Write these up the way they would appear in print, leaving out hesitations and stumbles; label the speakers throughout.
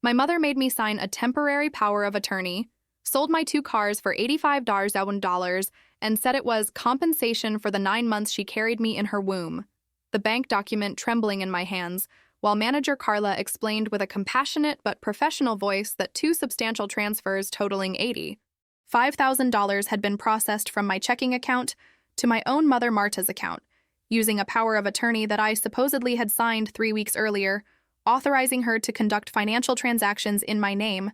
Speaker 1: My mother made me sign a temporary power of attorney, sold my two cars for $85,000, and said it was compensation for the 9 months she carried me in her womb. The bank document trembling in my hands, while manager Carla explained with a compassionate but professional voice that two substantial transfers totaling $85,000 had been processed from my checking account to my own mother Marta's account, using a power of attorney that I supposedly had signed 3 weeks earlier, authorizing her to conduct financial transactions in my name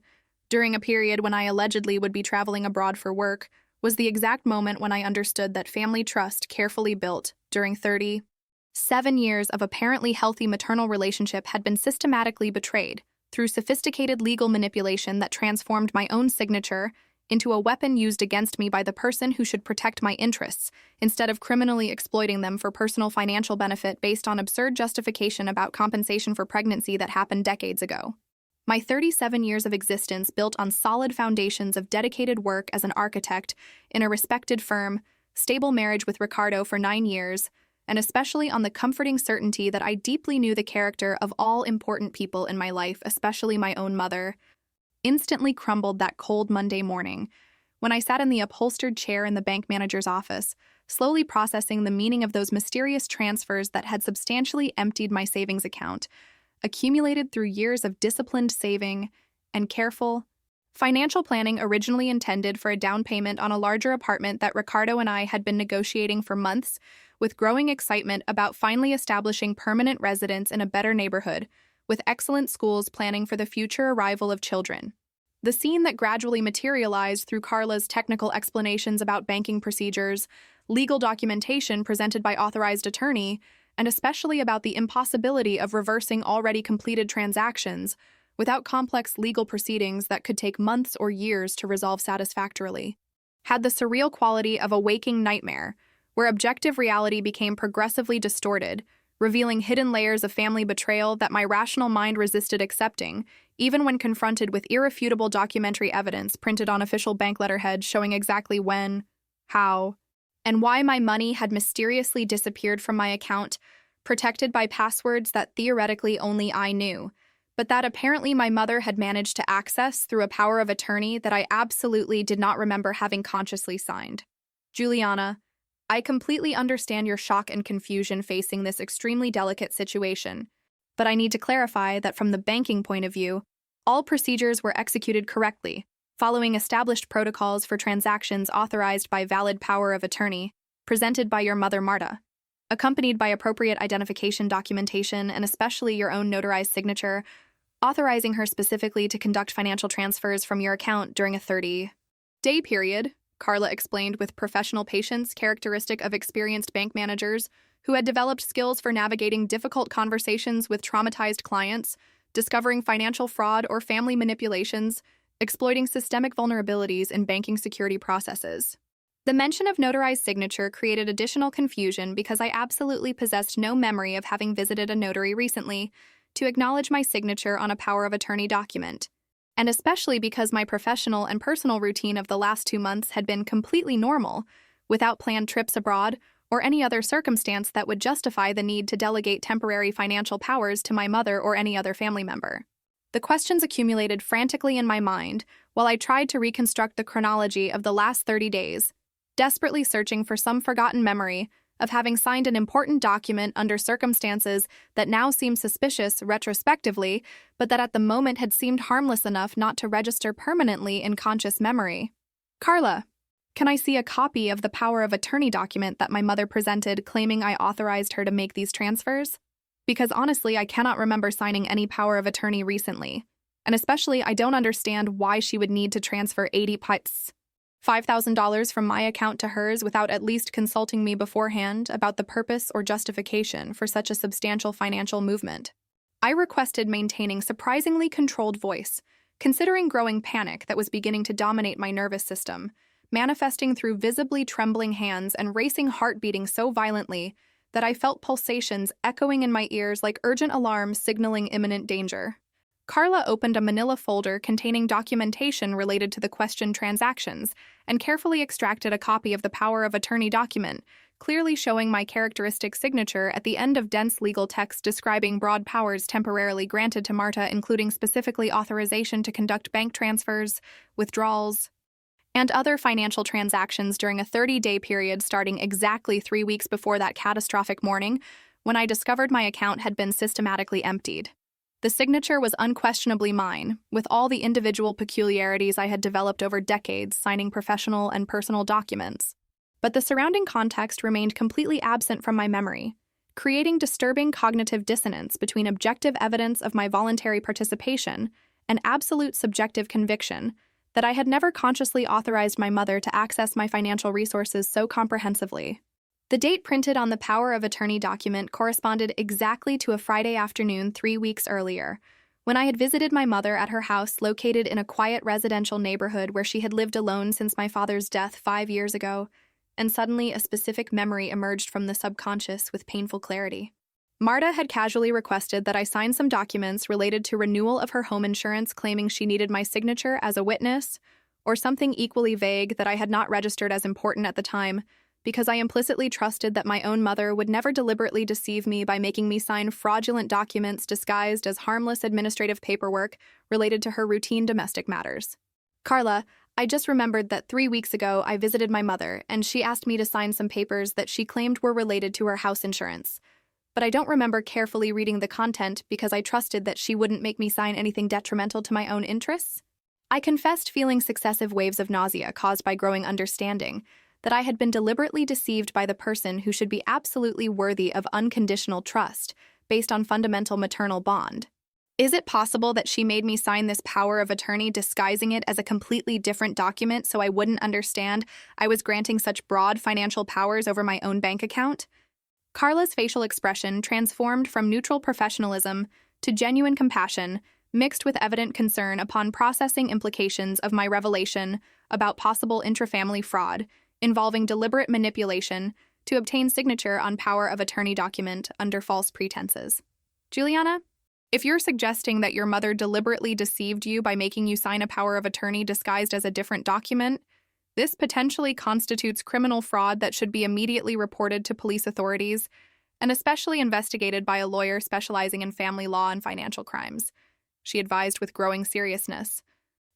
Speaker 1: during a period when I allegedly would be traveling abroad for work, was the exact moment when I understood that family trust carefully built during 37 years of apparently healthy maternal relationship had been systematically betrayed through sophisticated legal manipulation that transformed my own signature into a weapon used against me by the person who should protect my interests, instead of criminally exploiting them for personal financial benefit based on absurd justification about compensation for pregnancy that happened decades ago. My 37 years of existence built on solid foundations of dedicated work as an architect in a respected firm, stable marriage with Ricardo for 9 years, and especially on the comforting certainty that I deeply knew the character of all important people in my life, especially my own mother, instantly crumbled that cold Monday morning when I sat in the upholstered chair in the bank manager's office, slowly processing the meaning of those mysterious transfers that had substantially emptied my savings account, accumulated through years of disciplined saving and careful financial planning originally intended for a down payment on a larger apartment that Ricardo and I had been negotiating for months, with growing excitement about finally establishing permanent residence in a better neighborhood, with excellent schools planning for the future arrival of children. The scene that gradually materialized through Carla's technical explanations about banking procedures, legal documentation presented by authorized attorney, and especially about the impossibility of reversing already completed transactions without complex legal proceedings that could take months or years to resolve satisfactorily, had the surreal quality of a waking nightmare, where objective reality became progressively distorted, revealing hidden layers of family betrayal that my rational mind resisted accepting, even when confronted with irrefutable documentary evidence printed on official bank letterhead showing exactly when, how, and why my money had mysteriously disappeared from my account, protected by passwords that theoretically only I knew, but that apparently my mother had managed to access through a power of attorney that I absolutely did not remember having consciously signed. Juliana, I completely understand your shock and confusion facing this extremely delicate situation, but I need to clarify that from the banking point of view, all procedures were executed correctly, following established protocols for transactions authorized by valid power of attorney, presented by your mother Marta, accompanied by appropriate identification documentation and especially your own notarized signature, authorizing her specifically to conduct financial transfers from your account during a 30-day period, Carla explained with professional patience characteristic of experienced bank managers who had developed skills for navigating difficult conversations with traumatized clients, discovering financial fraud or family manipulations, exploiting systemic vulnerabilities in banking security processes. The mention of notarized signature created additional confusion because I absolutely possessed no memory of having visited a notary recently to acknowledge my signature on a power of attorney document, and especially because my professional and personal routine of the last 2 months had been completely normal, without planned trips abroad or any other circumstance that would justify the need to delegate temporary financial powers to my mother or any other family member. The questions accumulated frantically in my mind while I tried to reconstruct the chronology of the last 30 days, desperately searching for some forgotten memory of having signed an important document under circumstances that now seem suspicious retrospectively, but that at the moment had seemed harmless enough not to register permanently in conscious memory. Carla, can I see a copy of the power of attorney document that my mother presented claiming I authorized her to make these transfers? Because honestly, I cannot remember signing any power of attorney recently, and especially I don't understand why she would need to transfer $5,000 from my account to hers without at least consulting me beforehand about the purpose or justification for such a substantial financial movement. I requested maintaining surprisingly controlled voice, considering growing panic that was beginning to dominate my nervous system, manifesting through visibly trembling hands and racing heart beating so violently that I felt pulsations echoing in my ears like urgent alarms signaling imminent danger. Carla opened a manila folder containing documentation related to the questioned transactions and carefully extracted a copy of the power of attorney document, clearly showing my characteristic signature at the end of dense legal text describing broad powers temporarily granted to Marta, including specifically authorization to conduct bank transfers, withdrawals, and other financial transactions during a 30-day period starting exactly 3 weeks before that catastrophic morning when I discovered my account had been systematically emptied. The signature was unquestionably mine, with all the individual peculiarities I had developed over decades signing professional and personal documents. But the surrounding context remained completely absent from my memory, creating disturbing cognitive dissonance between objective evidence of my voluntary participation and absolute subjective conviction that I had never consciously authorized my mother to access my financial resources so comprehensively. The date printed on the power of attorney document corresponded exactly to a Friday afternoon 3 weeks earlier, when I had visited my mother at her house located in a quiet residential neighborhood where she had lived alone since my father's death 5 years ago, and suddenly a specific memory emerged from the subconscious with painful clarity. Marta had casually requested that I sign some documents related to renewal of her home insurance, claiming she needed my signature as a witness, or something equally vague that I had not registered as important at the time, because I implicitly trusted that my own mother would never deliberately deceive me by making me sign fraudulent documents disguised as harmless administrative paperwork related to her routine domestic matters. Carla, I just remembered that 3 weeks ago I visited my mother, and she asked me to sign some papers that she claimed were related to her house insurance. But I don't remember carefully reading the content because I trusted that she wouldn't make me sign anything detrimental to my own interests. I confessed feeling successive waves of nausea caused by growing understanding that I had been deliberately deceived by the person who should be absolutely worthy of unconditional trust based on fundamental maternal bond. Is it possible that she made me sign this power of attorney disguising it as a completely different document so I wouldn't understand I was granting such broad financial powers over my own bank account? Carla's facial expression transformed from neutral professionalism to genuine compassion, mixed with evident concern upon processing implications of my revelation about possible intrafamily fraud involving deliberate manipulation to obtain signature on power of attorney document under false pretenses. Juliana, if you're suggesting that your mother deliberately deceived you by making you sign a power of attorney disguised as a different document, this potentially constitutes criminal fraud that should be immediately reported to police authorities and especially investigated by a lawyer specializing in family law and financial crimes, she advised with growing seriousness.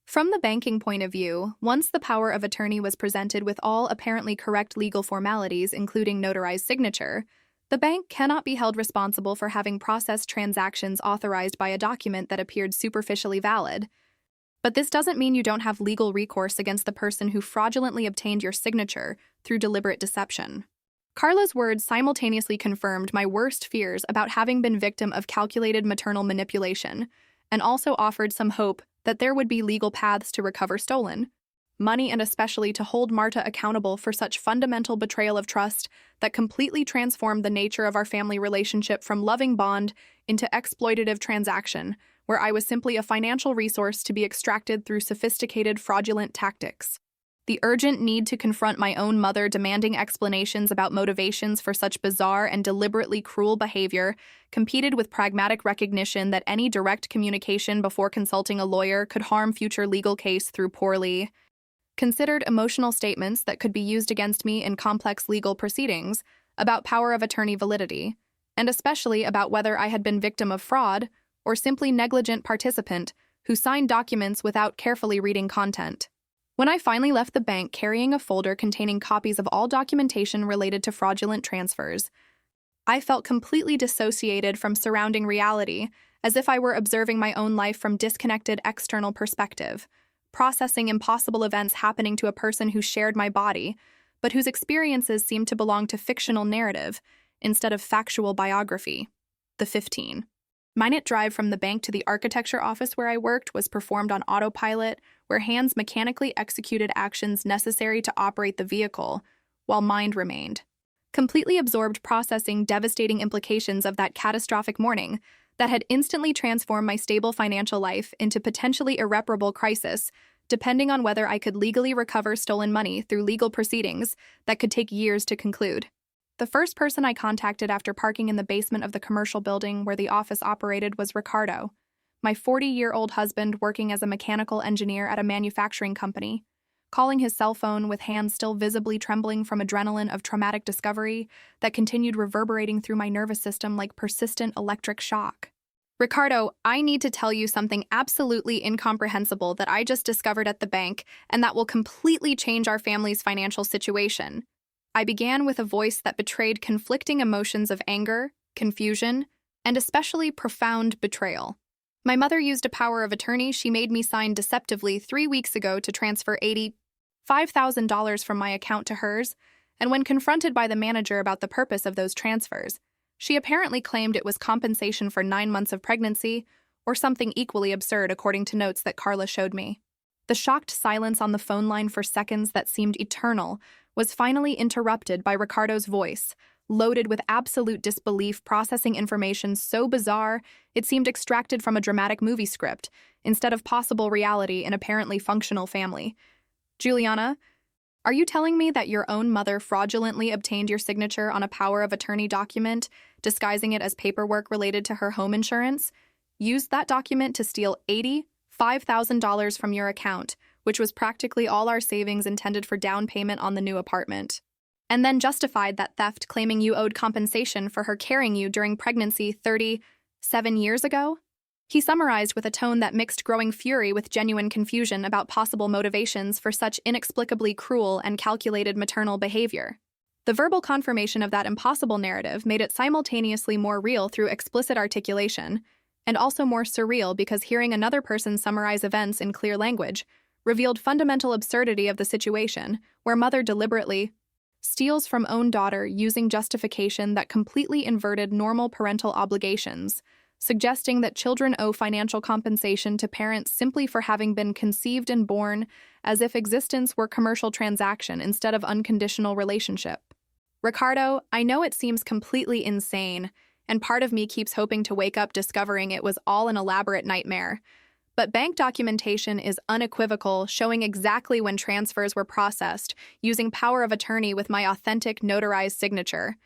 Speaker 1: From the banking point of view, once the power of attorney was presented with all apparently correct legal formalities, including notarized signature, the bank cannot be held responsible for having processed transactions authorized by a document that appeared superficially valid. But this doesn't mean you don't have legal recourse against the person who fraudulently obtained your signature through deliberate deception. Carla's words simultaneously confirmed my worst fears about having been victim of calculated maternal manipulation, and also offered some hope that there would be legal paths to recover stolen money and especially to hold Marta accountable for such fundamental betrayal of trust that completely transformed the nature of our family relationship from loving bond into exploitative transaction, where I was simply a financial resource to be extracted through sophisticated fraudulent tactics. The urgent need to confront my own mother demanding explanations about motivations for such bizarre and deliberately cruel behavior competed with pragmatic recognition that any direct communication before consulting a lawyer could harm future legal case through poorly considered emotional statements that could be used against me in complex legal proceedings about power of attorney validity, and especially about whether I had been victim of fraud or simply negligent participant who signed documents without carefully reading content. When I finally left the bank carrying a folder containing copies of all documentation related to fraudulent transfers, I felt completely dissociated from surrounding reality, as if I were observing my own life from disconnected external perspective, processing impossible events happening to a person who shared my body, but whose experiences seemed to belong to fictional narrative instead of factual biography. The 15-minute drive from the bank to the architecture office where I worked was performed on autopilot, where hands mechanically executed actions necessary to operate the vehicle, while mind remained completely absorbed processing devastating implications of that catastrophic morning that had instantly transformed my stable financial life into potentially irreparable crisis, depending on whether I could legally recover stolen money through legal proceedings that could take years to conclude. The first person I contacted after parking in the basement of the commercial building where the office operated was Ricardo, my 40-year-old husband working as a mechanical engineer at a manufacturing company, calling his cell phone with hands still visibly trembling from adrenaline of traumatic discovery that continued reverberating through my nervous system like persistent electric shock. Ricardo, I need to tell you something absolutely incomprehensible that I just discovered at the bank, and that will completely change our family's financial situation. I began with a voice that betrayed conflicting emotions of anger, confusion, and especially profound betrayal. My mother used a power of attorney she made me sign deceptively 3 weeks ago to transfer $85,000 from my account to hers, and when confronted by the manager about the purpose of those transfers, she apparently claimed it was compensation for 9 months of pregnancy, or something equally absurd according to notes that Carla showed me. The shocked silence on the phone line for seconds that seemed eternal was finally interrupted by Ricardo's voice, loaded with absolute disbelief, processing information so bizarre it seemed extracted from a dramatic movie script, instead of possible reality in an apparently functional family. Juliana, are you telling me that your own mother fraudulently obtained your signature on a power of attorney document, disguising it as paperwork related to her home insurance, used that document to steal $85,000 from your account, which was practically all our savings intended for down payment on the new apartment, and then justified that theft claiming you owed compensation for her carrying you during pregnancy 37 years ago? He summarized with a tone that mixed growing fury with genuine confusion about possible motivations for such inexplicably cruel and calculated maternal behavior. The verbal confirmation of that impossible narrative made it simultaneously more real through explicit articulation, and also more surreal because hearing another person summarize events in clear language revealed fundamental absurdity of the situation, where mother deliberately steals from own daughter using justification that completely inverted normal parental obligations, suggesting that children owe financial compensation to parents simply for having been conceived and born, as if existence were commercial transaction instead of unconditional relationship. Ricardo, I know it seems completely insane, and part of me keeps hoping to wake up discovering it was all an elaborate nightmare. But bank documentation is unequivocal, showing exactly when transfers were processed, using power of attorney with my authentic notarized signature.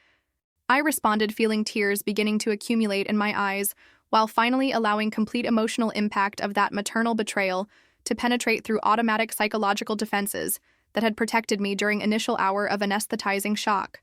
Speaker 1: I responded, feeling tears beginning to accumulate in my eyes, while finally allowing complete emotional impact of that maternal betrayal to penetrate through automatic psychological defenses that had protected me during initial hour of anesthetizing shock.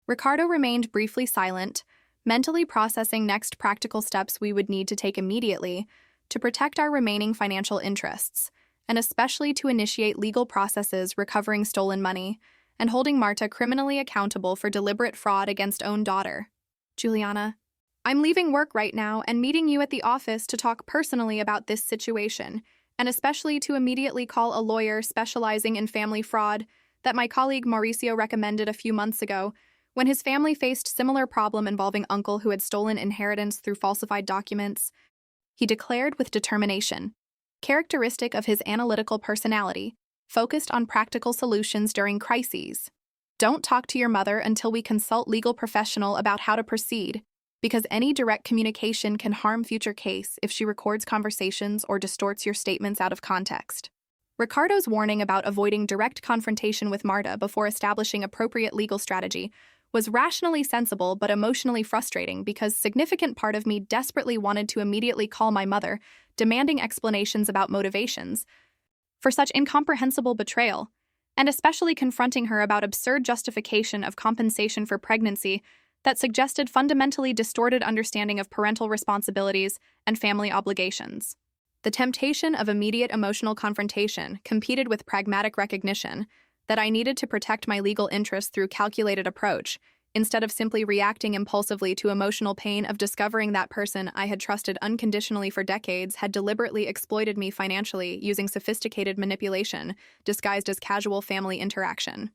Speaker 1: Ricardo remained briefly silent, mentally processing next practical steps we would need to take immediately to protect our remaining financial interests, and especially to initiate legal processes recovering stolen money and holding Marta criminally accountable for deliberate fraud against own daughter. Juliana, I'm leaving work right now and meeting you at the office to talk personally about this situation, and especially to immediately call a lawyer specializing in family fraud that my colleague Mauricio recommended a few months ago when his family faced similar problem involving uncle who had stolen inheritance through falsified documents. He declared with determination, characteristic of his analytical personality, focused on practical solutions during crises. Don't talk to your mother until we consult legal professional about how to proceed, because any direct communication can harm future case if she records conversations or distorts your statements out of context. Ricardo's warning about avoiding direct confrontation with Marta before establishing appropriate legal strategy was rationally sensible but emotionally frustrating because significant part of me desperately wanted to immediately call my mother, demanding explanations about motivations for such incomprehensible betrayal, and especially confronting her about absurd justification of compensation for pregnancy that suggested fundamentally distorted understanding of parental responsibilities and family obligations. The temptation of immediate emotional confrontation competed with pragmatic recognition that I needed to protect my legal interests through calculated approach, instead of simply reacting impulsively to emotional pain of discovering that person I had trusted unconditionally for decades had deliberately exploited me financially using sophisticated manipulation disguised as casual family interaction.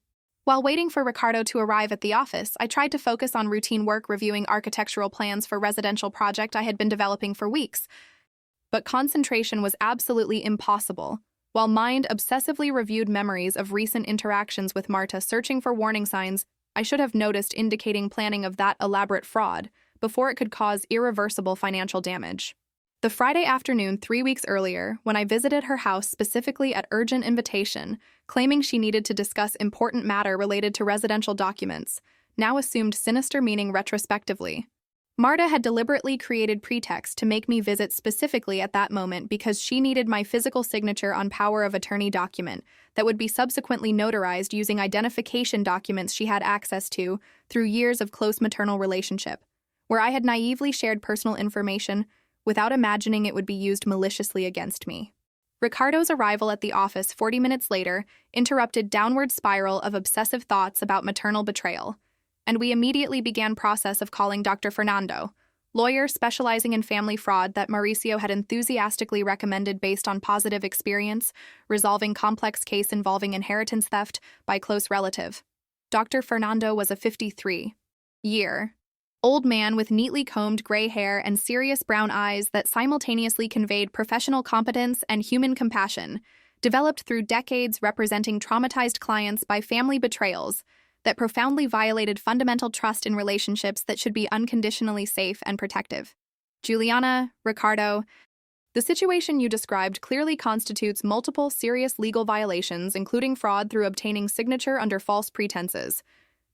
Speaker 1: While waiting for Ricardo to arrive at the office, I tried to focus on routine work reviewing architectural plans for residential project I had been developing for weeks. But concentration was absolutely impossible, while mind obsessively reviewed memories of recent interactions with Marta, searching for warning signs I should have noticed indicating planning of that elaborate fraud before it could cause irreversible financial damage. The Friday afternoon 3 weeks earlier, when I visited her house specifically at urgent invitation, claiming she needed to discuss important matter related to residential documents, now assumed sinister meaning retrospectively. Marta had deliberately created pretext to make me visit specifically at that moment because she needed my physical signature on power of attorney document that would be subsequently notarized using identification documents she had access to through years of close maternal relationship, where I had naively shared personal information without imagining it would be used maliciously against me. Ricardo's arrival at the office 40 minutes later interrupted downward spiral of obsessive thoughts about maternal betrayal, and we immediately began process of calling Dr. Fernando, lawyer specializing in family fraud that Mauricio had enthusiastically recommended based on positive experience resolving complex case involving inheritance theft by close relative. Dr. Fernando was a 53-year-old man with neatly combed gray hair and serious brown eyes that simultaneously conveyed professional competence and human compassion, developed through decades representing traumatized clients by family betrayals that profoundly violated fundamental trust in relationships that should be unconditionally safe and protective. Juliana, Ricardo, the situation you described clearly constitutes multiple serious legal violations, including fraud through obtaining signature under false pretenses,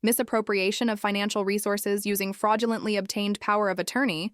Speaker 1: misappropriation of financial resources using fraudulently obtained power of attorney,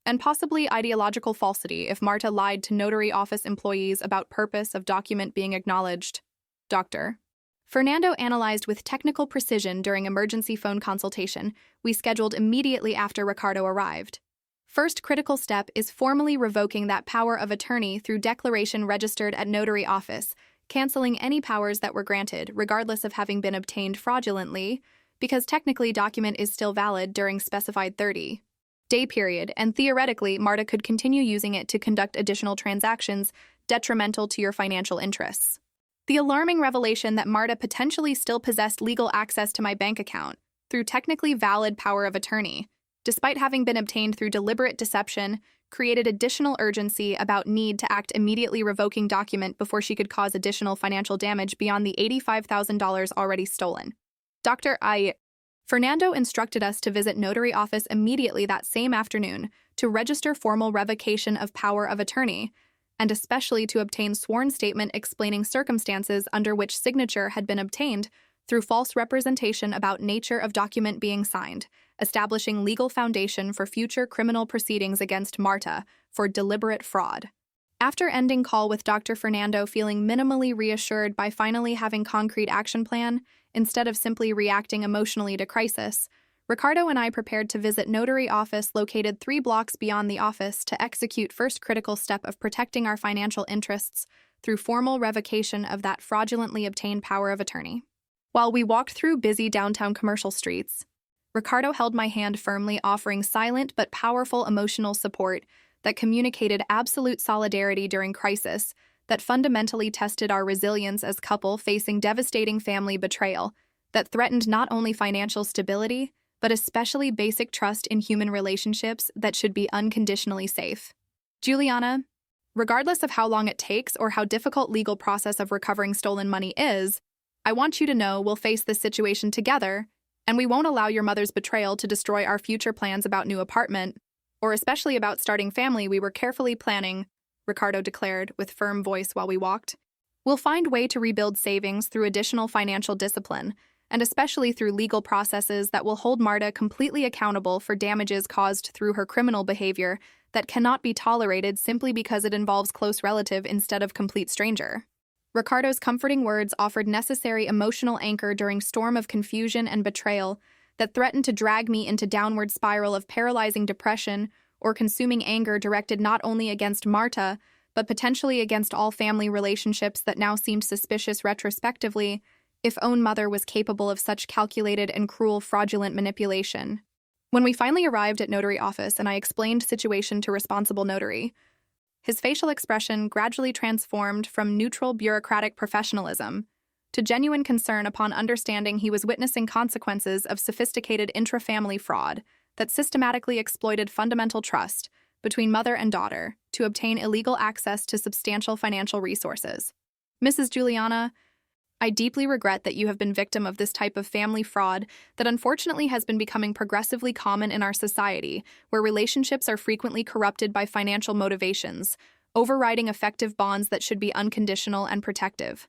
Speaker 1: and possibly ideological falsity if Marta lied to notary office employees about purpose of document being acknowledged. Dr. Fernando analyzed with technical precision during emergency phone consultation we scheduled immediately after Ricardo arrived. First critical step is formally revoking that power of attorney through declaration registered at notary office, canceling any powers that were granted, regardless of having been obtained fraudulently, because technically document is still valid during specified 30-day period, and theoretically Marta could continue using it to conduct additional transactions detrimental to your financial interests. The alarming revelation that Marta potentially still possessed legal access to my bank account through technically valid power of attorney, despite having been obtained through deliberate deception, created additional urgency about need to act immediately revoking document before she could cause additional financial damage beyond the $85,000 already stolen. Fernando instructed us to visit notary office immediately that same afternoon to register formal revocation of power of attorney, and especially to obtain sworn statement explaining circumstances under which signature had been obtained through false representation about nature of document being signed, establishing legal foundation for future criminal proceedings against Marta for deliberate fraud. After ending call with Dr. Fernando feeling minimally reassured by finally having concrete action plan, instead of simply reacting emotionally to crisis, Ricardo and I prepared to visit notary office located 3 blocks beyond the office to execute first critical step of protecting our financial interests through formal revocation of that fraudulently obtained power of attorney. While we walked through busy downtown commercial streets, Ricardo held my hand firmly, offering silent but powerful emotional support that communicated absolute solidarity during crisis that fundamentally tested our resilience as couple facing devastating family betrayal that threatened not only financial stability, but especially basic trust in human relationships that should be unconditionally safe. Juliana, regardless of how long it takes or how difficult legal process of recovering stolen money is, I want you to know we'll face this situation together, and we won't allow your mother's betrayal to destroy our future plans about new apartment, or especially about starting family we were carefully planning, Ricardo declared with firm voice while we walked. We'll find way to rebuild savings through additional financial discipline, and especially through legal processes that will hold Marta completely accountable for damages caused through her criminal behavior that cannot be tolerated simply because it involves close relative instead of complete stranger. Ricardo's comforting words offered necessary emotional anchor during storm of confusion and betrayal that threatened to drag me into downward spiral of paralyzing depression or consuming anger directed not only against Marta, but potentially against all family relationships that now seemed suspicious retrospectively, if own mother was capable of such calculated and cruel fraudulent manipulation. When we finally arrived at notary office and I explained situation to responsible notary, his facial expression gradually transformed from neutral bureaucratic professionalism to genuine concern upon understanding he was witnessing consequences of sophisticated intra-family fraud that systematically exploited fundamental trust between mother and daughter to obtain illegal access to substantial financial resources. Mrs. Juliana, I deeply regret that you have been victim of this type of family fraud that unfortunately has been becoming progressively common in our society, where relationships are frequently corrupted by financial motivations, overriding effective bonds that should be unconditional and protective.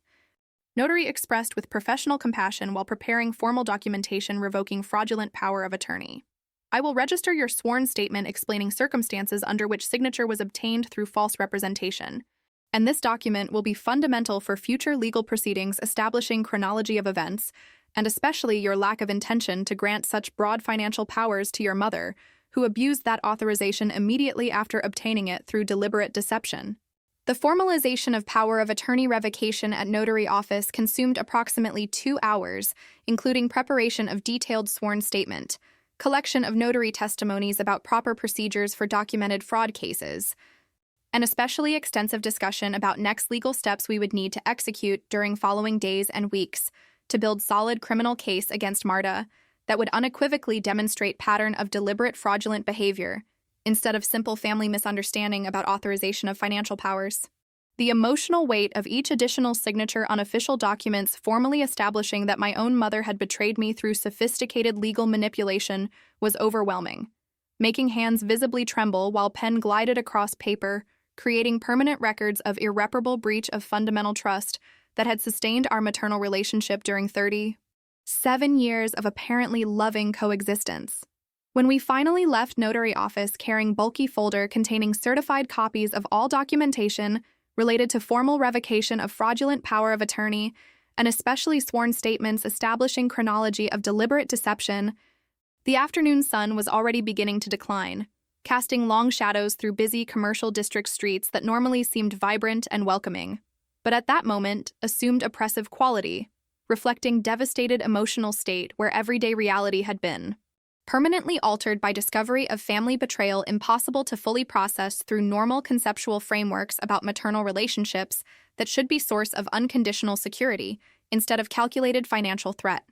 Speaker 1: Notary expressed with professional compassion while preparing formal documentation revoking fraudulent power of attorney. I will register your sworn statement explaining circumstances under which signature was obtained through false representation. And this document will be fundamental for future legal proceedings establishing chronology of events, and especially your lack of intention to grant such broad financial powers to your mother, who abused that authorization immediately after obtaining it through deliberate deception. The formalization of power of attorney revocation at notary office consumed approximately 2 hours, including preparation of detailed sworn statement, collection of notary testimonies about proper procedures for documented fraud cases, an especially extensive discussion about next legal steps we would need to execute during following days and weeks to build solid criminal case against Marta that would unequivocally demonstrate pattern of deliberate fraudulent behavior instead of simple family misunderstanding about authorization of financial powers. The emotional weight of each additional signature on official documents formally establishing that my own mother had betrayed me through sophisticated legal manipulation was overwhelming, making hands visibly tremble while pen glided across paper, creating permanent records of irreparable breach of fundamental trust that had sustained our maternal relationship during 37 years of apparently loving coexistence. When we finally left notary office carrying bulky folder containing certified copies of all documentation related to formal revocation of fraudulent power of attorney, and especially sworn statements establishing chronology of deliberate deception, the afternoon sun was already beginning to decline, casting long shadows through busy commercial district streets that normally seemed vibrant and welcoming, but at that moment assumed oppressive quality, reflecting devastated emotional state where everyday reality had been permanently altered by discovery of family betrayal impossible to fully process through normal conceptual frameworks about maternal relationships that should be source of unconditional security instead of calculated financial threat.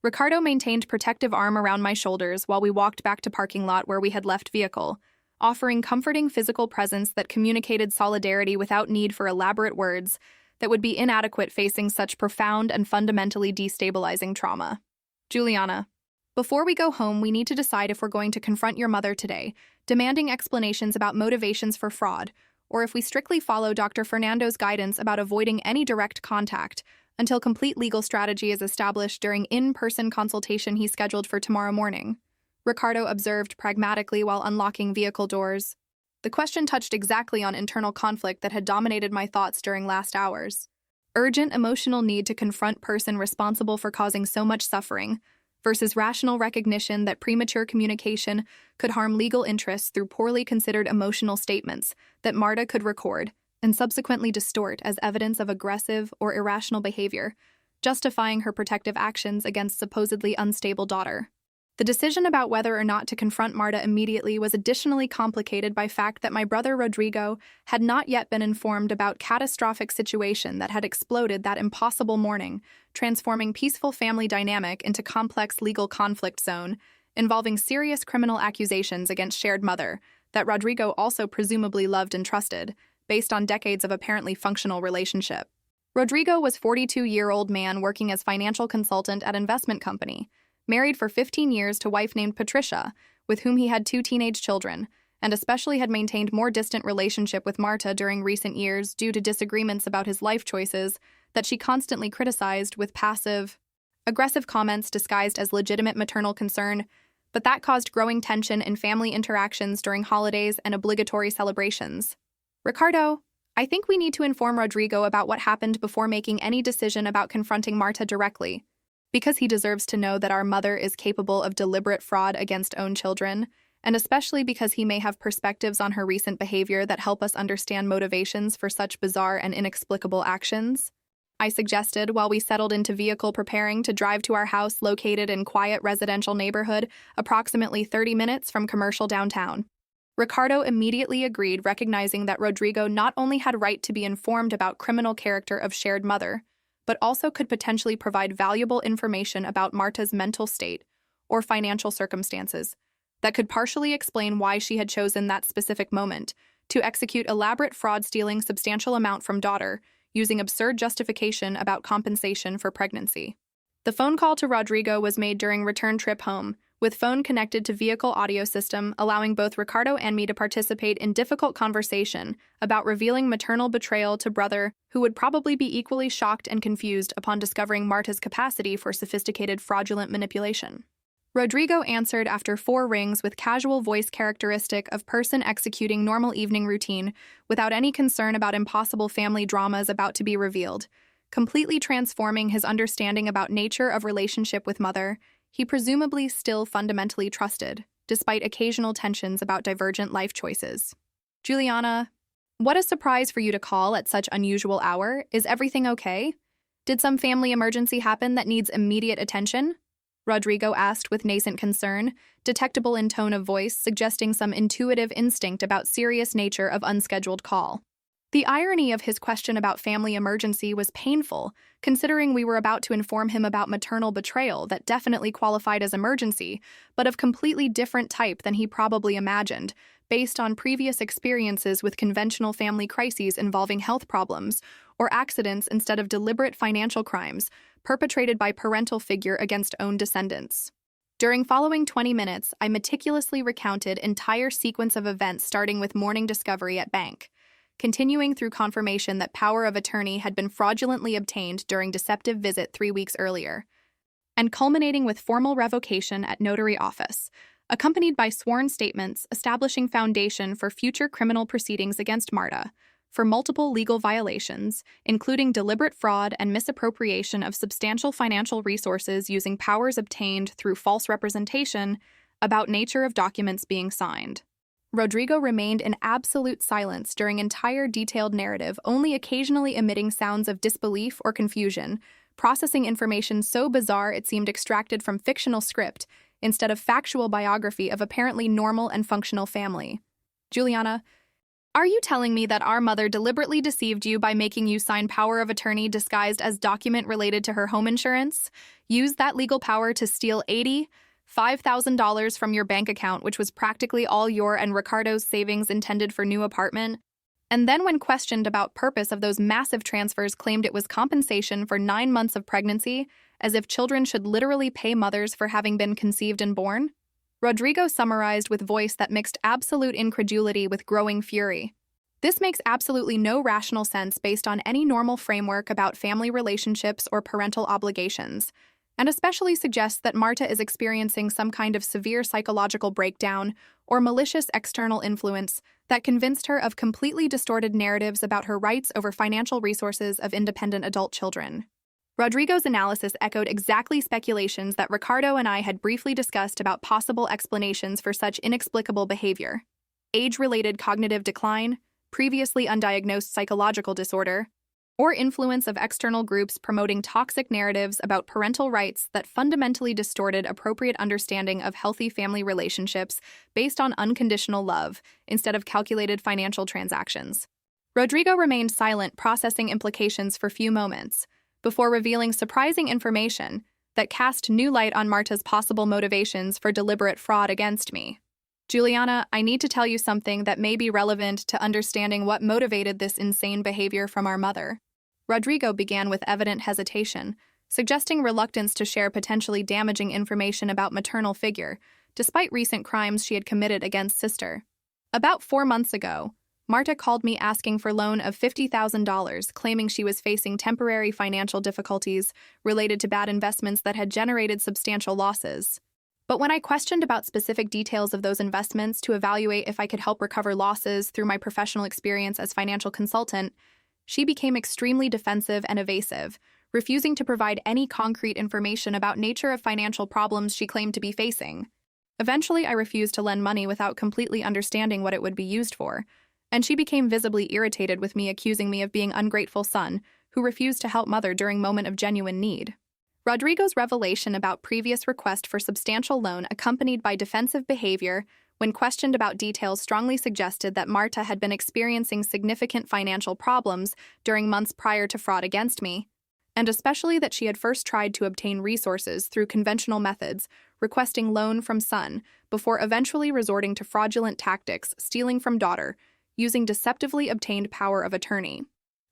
Speaker 1: Ricardo maintained protective arm around my shoulders while we walked back to parking lot where we had left vehicle, offering comforting physical presence that communicated solidarity without need for elaborate words that would be inadequate facing such profound and fundamentally destabilizing trauma. Juliana, before we go home, we need to decide if we're going to confront your mother today, demanding explanations about motivations for fraud, or if we strictly follow Dr. Fernando's guidance about avoiding any direct contact until complete legal strategy is established during in-person consultation he scheduled for tomorrow morning. Ricardo observed pragmatically while unlocking vehicle doors. The question touched exactly on internal conflict that had dominated my thoughts during last hours. Urgent emotional need to confront person responsible for causing so much suffering, versus rational recognition that premature communication could harm legal interests through poorly considered emotional statements that Marta could record and subsequently distort as evidence of aggressive or irrational behavior, justifying her protective actions against supposedly unstable daughter. The decision about whether or not to confront Marta immediately was additionally complicated by fact that my brother Rodrigo had not yet been informed about catastrophic situation that had exploded that impossible morning, transforming peaceful family dynamic into complex legal conflict zone, involving serious criminal accusations against shared mother that Rodrigo also presumably loved and trusted, based on decades of apparently functional relationship. Rodrigo was a 42-year-old man working as financial consultant at investment company, married for 15 years to wife named Patricia, with whom he had 2 teenage children, and especially had maintained more distant relationship with Marta during recent years due to disagreements about his life choices that she constantly criticized with passive-aggressive comments disguised as legitimate maternal concern, but that caused growing tension in family interactions during holidays and obligatory celebrations. Ricardo, I think we need to inform Rodrigo about what happened before making any decision about confronting Marta directly, because he deserves to know that our mother is capable of deliberate fraud against own children, and especially because he may have perspectives on her recent behavior that help us understand motivations for such bizarre and inexplicable actions. I suggested while we settled into vehicle preparing to drive to our house located in quiet residential neighborhood approximately 30 minutes from commercial downtown. Ricardo immediately agreed, recognizing that Rodrigo not only had right to be informed about criminal character of shared mother, but also could potentially provide valuable information about Marta's mental state or financial circumstances that could partially explain why she had chosen that specific moment to execute elaborate fraud stealing substantial amount from daughter using absurd justification about compensation for pregnancy. The phone call to Rodrigo was made during return trip home, with phone connected to vehicle audio system, allowing both Ricardo and me to participate in difficult conversation about revealing maternal betrayal to brother, who would probably be equally shocked and confused upon discovering Marta's capacity for sophisticated fraudulent manipulation. Rodrigo answered after 4 rings with casual voice characteristic of person executing normal evening routine without any concern about impossible family dramas about to be revealed. Completely transforming his understanding about nature of relationship with mother, he presumably still fundamentally trusted, despite occasional tensions about divergent life choices. Juliana, what a surprise for you to call at such unusual hour. Is everything okay? Did some family emergency happen that needs immediate attention? Rodrigo asked with nascent concern, detectable in tone of voice, suggesting some intuitive instinct about serious nature of unscheduled call. The irony of his question about family emergency was painful, considering we were about to inform him about maternal betrayal that definitely qualified as emergency, but of completely different type than he probably imagined, based on previous experiences with conventional family crises involving health problems or accidents instead of deliberate financial crimes perpetrated by parental figure against own descendants. During following 20 minutes, I meticulously recounted entire sequence of events starting with morning discovery at bank, continuing through confirmation that power of attorney had been fraudulently obtained during deceptive visit 3 weeks earlier, and culminating with formal revocation at notary office, accompanied by sworn statements establishing foundation for future criminal proceedings against Marta for multiple legal violations, including deliberate fraud and misappropriation of substantial financial resources using powers obtained through false representation about nature of documents being signed. Rodrigo remained in absolute silence during entire detailed narrative, only occasionally emitting sounds of disbelief or confusion, processing information so bizarre it seemed extracted from fictional script instead of factual biography of apparently normal and functional family. Juliana, are you telling me that our mother deliberately deceived you by making you sign power of attorney disguised as document related to her home insurance? Used that legal power to steal $85,000 from your bank account, which was practically all your and Ricardo's savings intended for new apartment? And then when questioned about purpose of those massive transfers, claimed it was compensation for 9 months of pregnancy, as if children should literally pay mothers for having been conceived and born? Rodrigo summarized with voice that mixed absolute incredulity with growing fury. This makes absolutely no rational sense based on any normal framework about family relationships or parental obligations, and especially suggests that Marta is experiencing some kind of severe psychological breakdown or malicious external influence that convinced her of completely distorted narratives about her rights over financial resources of independent adult children. Rodrigo's analysis echoed exactly speculations that Ricardo and I had briefly discussed about possible explanations for such inexplicable behavior: age-related cognitive decline, previously undiagnosed psychological disorder, or influence of external groups promoting toxic narratives about parental rights that fundamentally distorted appropriate understanding of healthy family relationships based on unconditional love instead of calculated financial transactions. Rodrigo remained silent, processing implications for few moments, before revealing surprising information that cast new light on Marta's possible motivations for deliberate fraud against me. Juliana, I need to tell you something that may be relevant to understanding what motivated this insane behavior from our mother. Rodrigo began with evident hesitation, suggesting reluctance to share potentially damaging information about maternal figure, despite recent crimes she had committed against sister. About 4 months ago, Marta called me asking for loan of $50,000, claiming she was facing temporary financial difficulties related to bad investments that had generated substantial losses. But when I questioned about specific details of those investments to evaluate if I could help recover losses through my professional experience as financial consultant, she became extremely defensive and evasive, refusing to provide any concrete information about nature of financial problems she claimed to be facing. Eventually, I refused to lend money without completely understanding what it would be used for, and she became visibly irritated with me, accusing me of being ungrateful son who refused to help mother during moment of genuine need. Rodrigo's revelation about previous request for substantial loan accompanied by defensive behavior when questioned about details strongly suggested that Marta had been experiencing significant financial problems during months prior to fraud against me, and especially that she had first tried to obtain resources through conventional methods, requesting loan from son, before eventually resorting to fraudulent tactics, stealing from daughter, using deceptively obtained power of attorney.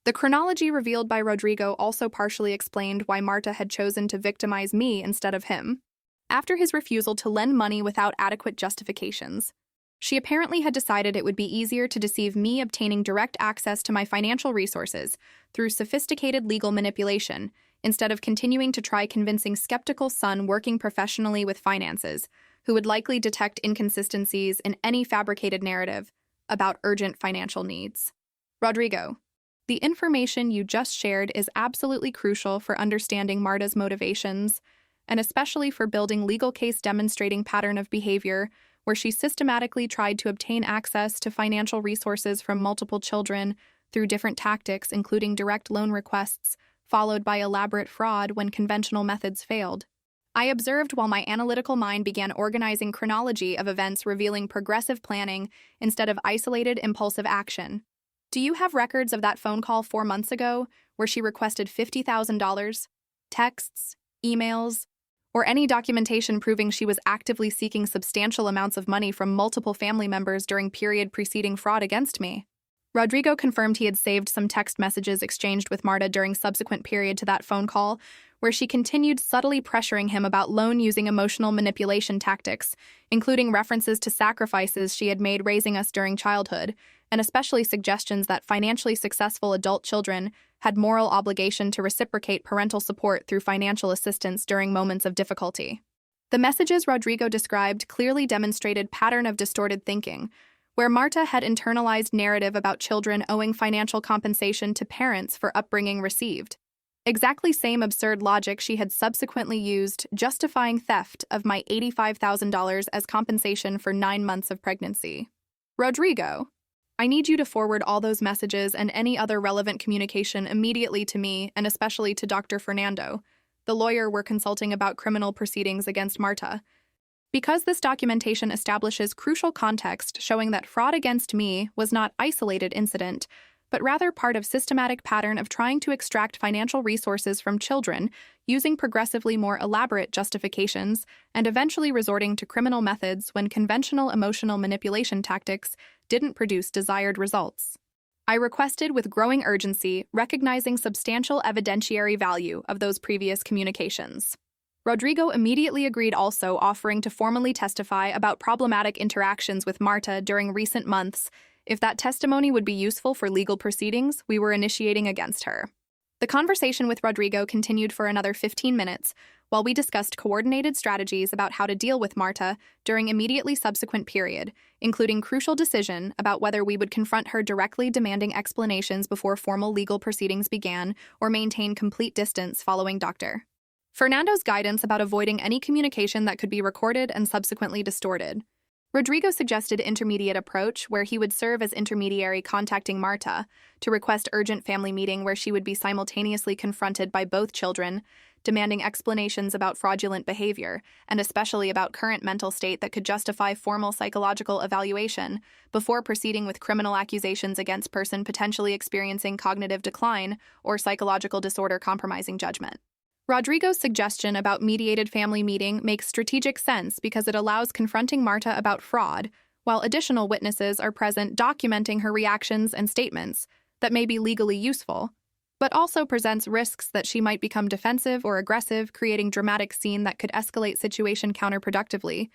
Speaker 1: The chronology revealed by Rodrigo also partially explained why Marta had chosen to victimize me instead of him. After his refusal to lend money without adequate justifications, she apparently had decided it would be easier to deceive me, obtaining direct access to my financial resources through sophisticated legal manipulation, instead of continuing to try convincing skeptical son working professionally with finances, who would likely detect inconsistencies in any fabricated narrative about urgent financial needs. Rodrigo, the information you just shared is absolutely crucial for understanding Marta's motivations, and especially for building legal case demonstrating pattern of behavior where she systematically tried to obtain access to financial resources from multiple children through different tactics, including direct loan requests, followed by elaborate fraud when conventional methods failed. I observed while my analytical mind began organizing chronology of events revealing progressive planning instead of isolated impulsive action. Do you have records of that phone call 4 months ago where she requested $50,000, texts, emails, or any documentation proving she was actively seeking substantial amounts of money from multiple family members during period preceding fraud against me? Rodrigo confirmed he had saved some text messages exchanged with Marta during subsequent period to that phone call, where she continued subtly pressuring him about loan using emotional manipulation tactics, including references to sacrifices she had made raising us during childhood, and especially suggestions that financially successful adult children had moral obligation to reciprocate parental support through financial assistance during moments of difficulty. The messages Rodrigo described clearly demonstrated pattern of distorted thinking, where Marta had internalized narrative about children owing financial compensation to parents for upbringing received. Exactly same absurd logic she had subsequently used justifying theft of my $85,000 as compensation for 9 months of pregnancy. Rodrigo, I need you to forward all those messages and any other relevant communication immediately to me and especially to Dr. Fernando, the lawyer we're consulting about criminal proceedings against Marta. Because this documentation establishes crucial context showing that fraud against me was not isolated incident, but rather part of systematic pattern of trying to extract financial resources from children using progressively more elaborate justifications and eventually resorting to criminal methods when conventional emotional manipulation tactics didn't produce desired results. I requested with growing urgency, recognizing substantial evidentiary value of those previous communications. Rodrigo immediately agreed, also offering to formally testify about problematic interactions with Marta during recent months if that testimony would be useful for legal proceedings we were initiating against her. The conversation with Rodrigo continued for another 15 minutes while we discussed coordinated strategies about how to deal with Marta during immediately subsequent period, including crucial decision about whether we would confront her directly demanding explanations before formal legal proceedings began or maintain complete distance following Dr. Fernando's guidance about avoiding any communication that could be recorded and subsequently distorted. Rodrigo suggested intermediate approach where he would serve as intermediary contacting Marta to request urgent family meeting where she would be simultaneously confronted by both children, demanding explanations about fraudulent behavior and especially about current mental state that could justify formal psychological evaluation before proceeding with criminal accusations against person potentially experiencing cognitive decline or psychological disorder compromising judgment. Rodrigo's suggestion about mediated family meeting makes strategic sense because it allows confronting Marta about fraud, while additional witnesses are present documenting her reactions and statements that may be legally useful, but also presents risks that she might become defensive or aggressive, creating dramatic scene that could escalate situation counterproductively,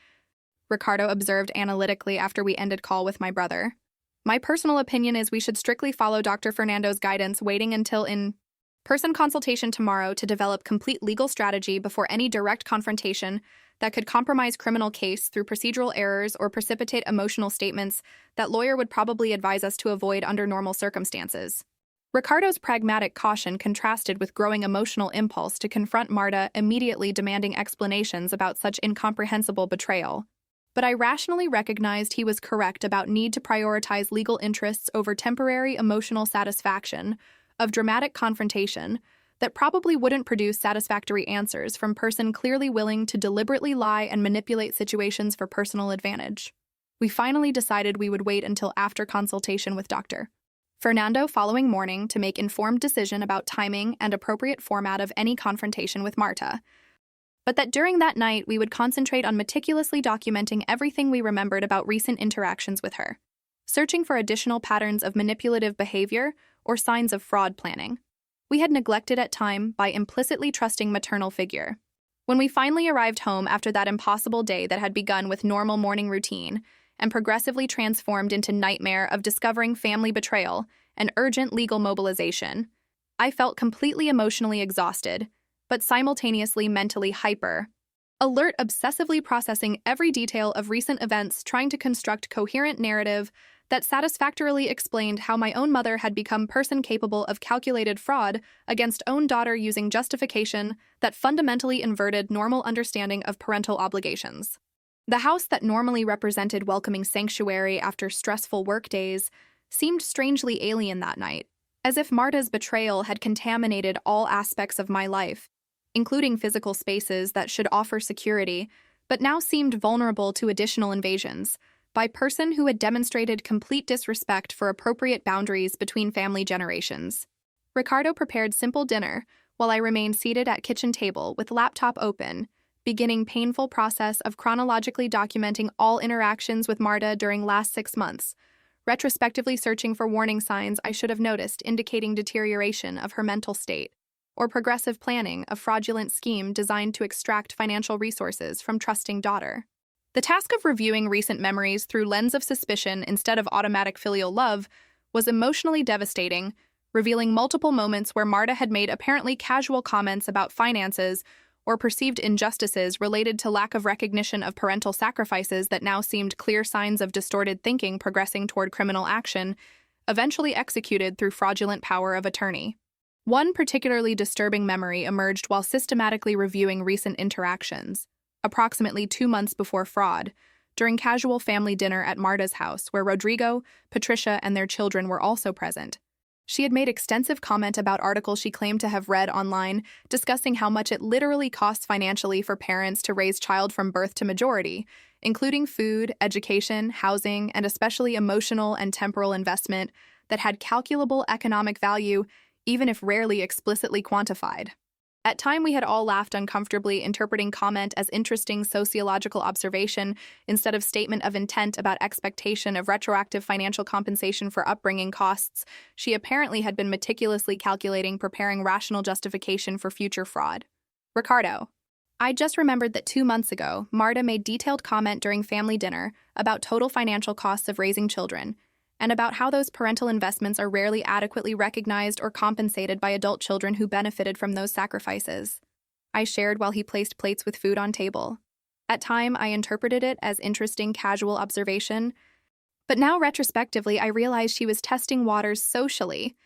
Speaker 1: Ricardo observed analytically after we ended call with my brother. My personal opinion is we should strictly follow Dr. Fernando's guidance, waiting until in-person consultation tomorrow to develop complete legal strategy before any direct confrontation that could compromise criminal case through procedural errors or precipitate emotional statements that lawyer would probably advise us to avoid under normal circumstances. Ricardo's pragmatic caution contrasted with growing emotional impulse to confront Marta, immediately demanding explanations about such incomprehensible betrayal. But I rationally recognized he was correct about need to prioritize legal interests over temporary emotional satisfaction of dramatic confrontation that probably wouldn't produce satisfactory answers from person clearly willing to deliberately lie and manipulate situations for personal advantage. We finally decided we would wait until after consultation with Dr. Fernando following morning to make informed decision about timing and appropriate format of any confrontation with Marta, but that during that night we would concentrate on meticulously documenting everything we remembered about recent interactions with her, searching for additional patterns of manipulative behavior or signs of fraud planning we had neglected at time by implicitly trusting maternal figure. When we finally arrived home after that impossible day that had begun with normal morning routine and progressively transformed into nightmare of discovering family betrayal and urgent legal mobilization, I felt completely emotionally exhausted but simultaneously mentally hyper. Alert, obsessively processing every detail of recent events, trying to construct coherent narrative that satisfactorily explained how my own mother had become person capable of calculated fraud against own daughter using justification that fundamentally inverted normal understanding of parental obligations. The house that normally represented welcoming sanctuary after stressful workdays seemed strangely alien that night, as if Marta's betrayal had contaminated all aspects of my life, including physical spaces that should offer security, but now seemed vulnerable to additional invasions by person who had demonstrated complete disrespect for appropriate boundaries between family generations. Ricardo prepared simple dinner while I remained seated at kitchen table with laptop open, beginning painful process of chronologically documenting all interactions with Marta during last 6 months, retrospectively searching for warning signs I should have noticed indicating deterioration of her mental state, or progressive planning a fraudulent scheme designed to extract financial resources from trusting daughter. The task of reviewing recent memories through lens of suspicion instead of automatic filial love was emotionally devastating, revealing multiple moments where Marta had made apparently casual comments about finances or perceived injustices related to lack of recognition of parental sacrifices that now seemed clear signs of distorted thinking progressing toward criminal action, eventually executed through fraudulent power of attorney. One particularly disturbing memory emerged while systematically reviewing recent interactions, approximately 2 months before fraud, during casual family dinner at Marta's house, where Rodrigo, Patricia, and their children were also present. She had made extensive comment about articles she claimed to have read online, discussing how much it literally costs financially for parents to raise child from birth to majority, including food, education, housing, and especially emotional and temporal investment that had calculable economic value, even if rarely explicitly quantified. At time, we had all laughed uncomfortably, interpreting comment as interesting sociological observation instead of statement of intent about expectation of retroactive financial compensation for upbringing costs. She apparently had been meticulously calculating, preparing rational justification for future fraud. Ricardo. I just remembered that 2 months ago, Marta made detailed comment during family dinner about total financial costs of raising children, and about how those parental investments are rarely adequately recognized or compensated by adult children who benefited from those sacrifices. I shared while he placed plates with food on table. At time, I interpreted it as interesting casual observation, but now retrospectively I realized she was testing waters socially,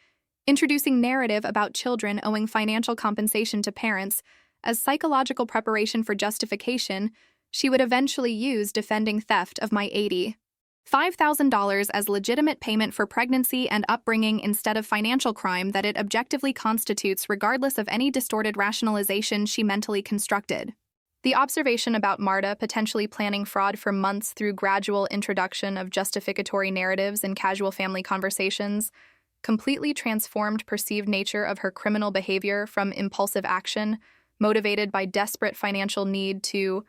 Speaker 1: introducing narrative about children owing financial compensation to parents as psychological preparation for justification she would eventually use defending theft of my $85,000 as legitimate payment for pregnancy and upbringing instead of financial crime that it objectively constitutes regardless of any distorted rationalization she mentally constructed. The observation about Marta potentially planning fraud for months through gradual introduction of justificatory narratives in casual family conversations completely transformed perceived nature of her criminal behavior from impulsive action, motivated by desperate financial need, to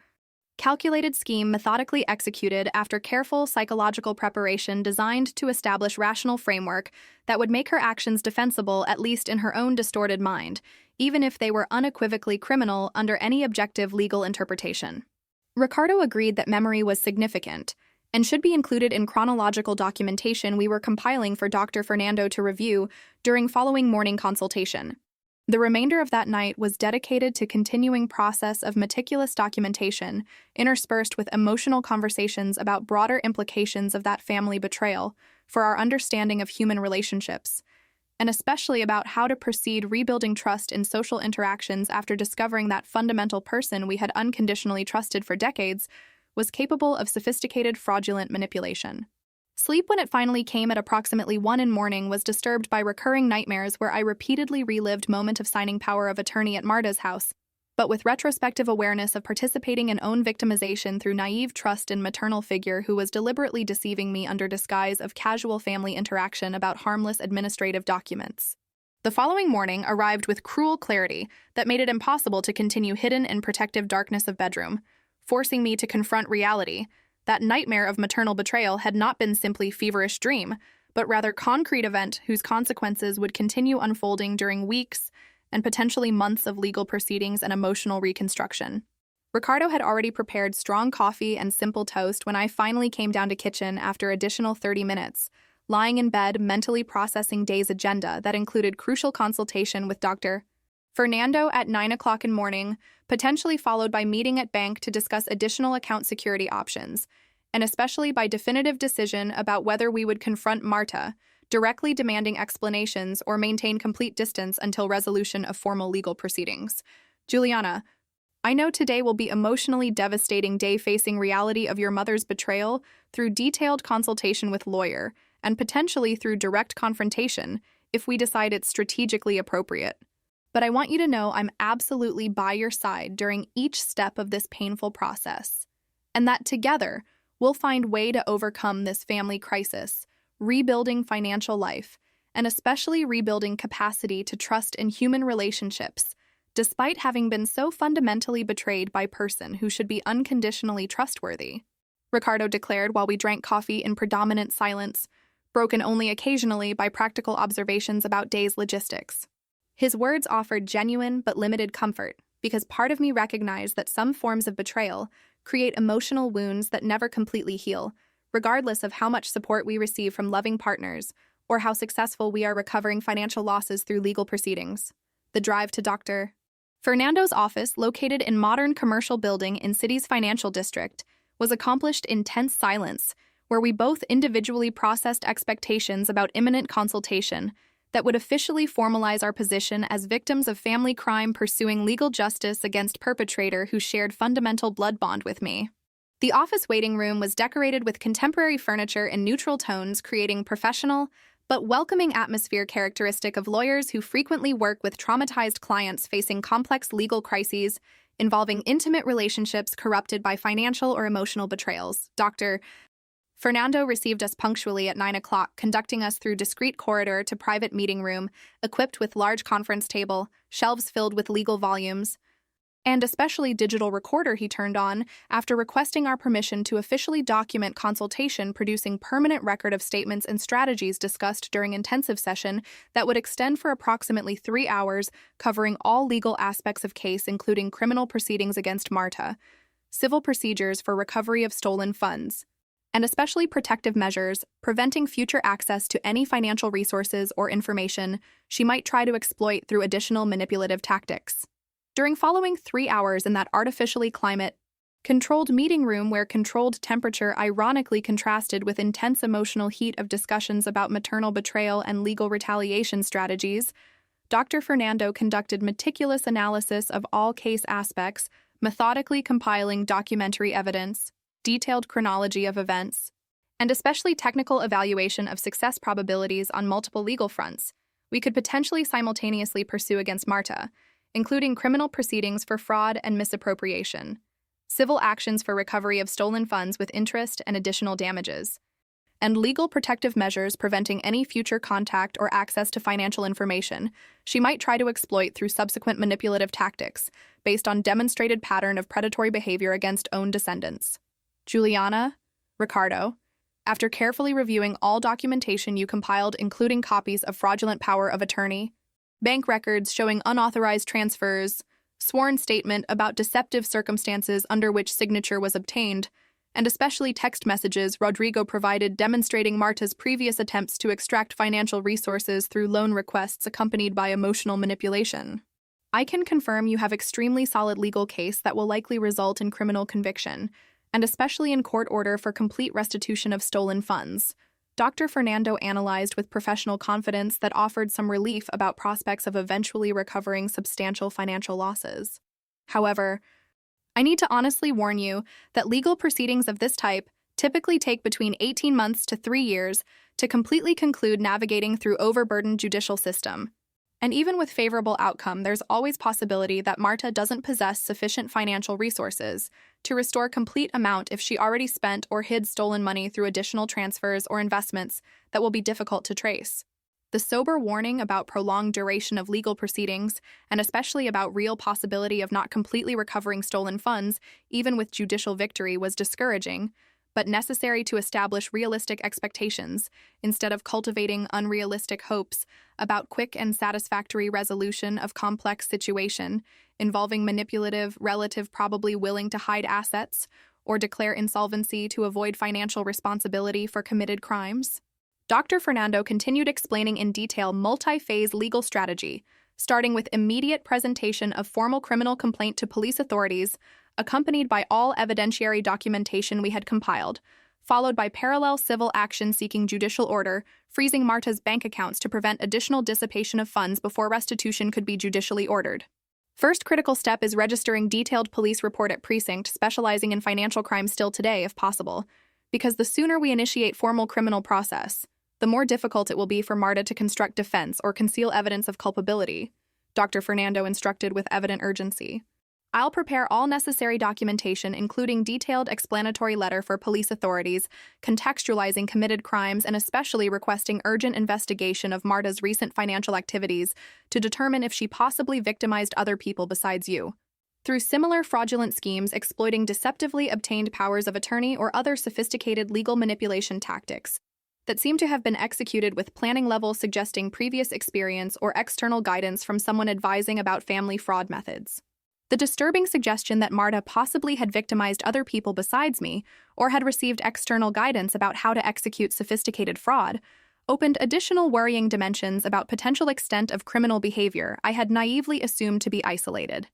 Speaker 1: calculated scheme methodically executed after careful psychological preparation designed to establish rational framework that would make her actions defensible at least in her own distorted mind, even if they were unequivocally criminal under any objective legal interpretation. Ricardo agreed that memory was significant and should be included in chronological documentation we were compiling for Dr. Fernando to review during following morning consultation. The remainder of that night was dedicated to continuing process of meticulous documentation, interspersed with emotional conversations about broader implications of that family betrayal for our understanding of human relationships, and especially about how to proceed rebuilding trust in social interactions after discovering that fundamental person we had unconditionally trusted for decades was capable of sophisticated fraudulent manipulation. Sleep, when it finally came at approximately 1 a.m, was disturbed by recurring nightmares where I repeatedly relived moment of signing power of attorney at Marta's house, but with retrospective awareness of participating in own victimization through naive trust in maternal figure who was deliberately deceiving me under disguise of casual family interaction about harmless administrative documents. The following morning arrived with cruel clarity that made it impossible to continue hidden in protective darkness of bedroom, forcing me to confront reality. That nightmare of maternal betrayal had not been simply feverish dream, but rather concrete event whose consequences would continue unfolding during weeks and potentially months of legal proceedings and emotional reconstruction. Ricardo had already prepared strong coffee and simple toast when I finally came down to kitchen after additional 30 minutes, lying in bed mentally processing day's agenda that included crucial consultation with Dr. Fernando at 9 o'clock in morning, potentially followed by meeting at bank to discuss additional account security options, and especially by definitive decision about whether we would confront Marta, directly demanding explanations or maintain complete distance until resolution of formal legal proceedings. Juliana, I know today will be emotionally devastating day facing reality of your mother's betrayal through detailed consultation with lawyer and potentially through direct confrontation if we decide it's strategically appropriate. But I want you to know I'm absolutely by your side during each step of this painful process, and that together we'll find way to overcome this family crisis, rebuilding financial life, and especially rebuilding capacity to trust in human relationships, despite having been so fundamentally betrayed by a person who should be unconditionally trustworthy. Ricardo declared while we drank coffee in predominant silence, broken only occasionally by practical observations about day's logistics. His words offered genuine but limited comfort, because part of me recognized that some forms of betrayal create emotional wounds that never completely heal, regardless of how much support we receive from loving partners or how successful we are recovering financial losses through legal proceedings. The drive to Dr. Fernando's office, located in modern commercial building in city's financial district, was accomplished in tense silence, where we both individually processed expectations about imminent consultation that would officially formalize our position as victims of family crime pursuing legal justice against perpetrator who shared fundamental blood bond with me. The office waiting room was decorated with contemporary furniture in neutral tones, creating professional but welcoming atmosphere characteristic of lawyers who frequently work with traumatized clients facing complex legal crises involving intimate relationships corrupted by financial or emotional betrayals. Dr. Fernando received us punctually at 9 o'clock, conducting us through discreet corridor to private meeting room, equipped with large conference table, shelves filled with legal volumes, and especially digital recorder he turned on after requesting our permission to officially document consultation, producing permanent record of statements and strategies discussed during intensive session that would extend for approximately 3 hours, covering all legal aspects of case including criminal proceedings against Marta, civil procedures for recovery of stolen funds, and especially protective measures, preventing future access to any financial resources or information she might try to exploit through additional manipulative tactics. During following 3 hours in that artificially climate-controlled meeting room where controlled temperature ironically contrasted with intense emotional heat of discussions about maternal betrayal and legal retaliation strategies, Dr. Fernando conducted meticulous analysis of all case aspects, methodically compiling documentary evidence, detailed chronology of events, and especially technical evaluation of success probabilities on multiple legal fronts we could potentially simultaneously pursue against Marta, including criminal proceedings for fraud and misappropriation, civil actions for recovery of stolen funds with interest and additional damages, and legal protective measures preventing any future contact or access to financial information she might try to exploit through subsequent manipulative tactics based on demonstrated pattern of predatory behavior against own descendants. Juliana, Ricardo, after carefully reviewing all documentation you compiled, including copies of fraudulent power of attorney, bank records showing unauthorized transfers, sworn statement about deceptive circumstances under which signature was obtained, and especially text messages Rodrigo provided demonstrating Marta's previous attempts to extract financial resources through loan requests accompanied by emotional manipulation. I can confirm you have extremely solid legal case that will likely result in criminal conviction, and especially in court order for complete restitution of stolen funds. Dr. Fernando analyzed with professional confidence that offered some relief about prospects of eventually recovering substantial financial losses. However, I need to honestly warn you that legal proceedings of this type typically take between 18 months to 3 years to completely conclude navigating through overburdened judicial system. And even with favorable outcome, there's always possibility that Marta doesn't possess sufficient financial resources to restore complete amount if she already spent or hid stolen money through additional transfers or investments that will be difficult to trace. The sober warning about prolonged duration of legal proceedings, and especially about real possibility of not completely recovering stolen funds, even with judicial victory, was discouraging, but necessary to establish realistic expectations instead of cultivating unrealistic hopes about quick and satisfactory resolution of complex situation involving manipulative relative probably willing to hide assets or declare insolvency to avoid financial responsibility for committed crimes. Dr. Fernando continued explaining in detail multi-phase legal strategy, starting with immediate presentation of formal criminal complaint to police authorities, accompanied by all evidentiary documentation we had compiled, followed by parallel civil action seeking judicial order, freezing Marta's bank accounts to prevent additional dissipation of funds before restitution could be judicially ordered. First critical step is registering detailed police report at precinct specializing in financial crimes still today, if possible, because the sooner we initiate formal criminal process, the more difficult it will be for Marta to construct defense or conceal evidence of culpability, Dr. Fernando instructed with evident urgency. I'll prepare all necessary documentation, including detailed explanatory letter for police authorities, contextualizing committed crimes and especially requesting urgent investigation of Marta's recent financial activities to determine if she possibly victimized other people besides you. Through similar fraudulent schemes exploiting deceptively obtained powers of attorney or other sophisticated legal manipulation tactics that seem to have been executed with planning level suggesting previous experience or external guidance from someone advising about family fraud methods. The disturbing suggestion that Marta possibly had victimized other people besides me or had received external guidance about how to execute sophisticated fraud opened additional worrying dimensions about potential extent of criminal behavior I had naively assumed to be isolated.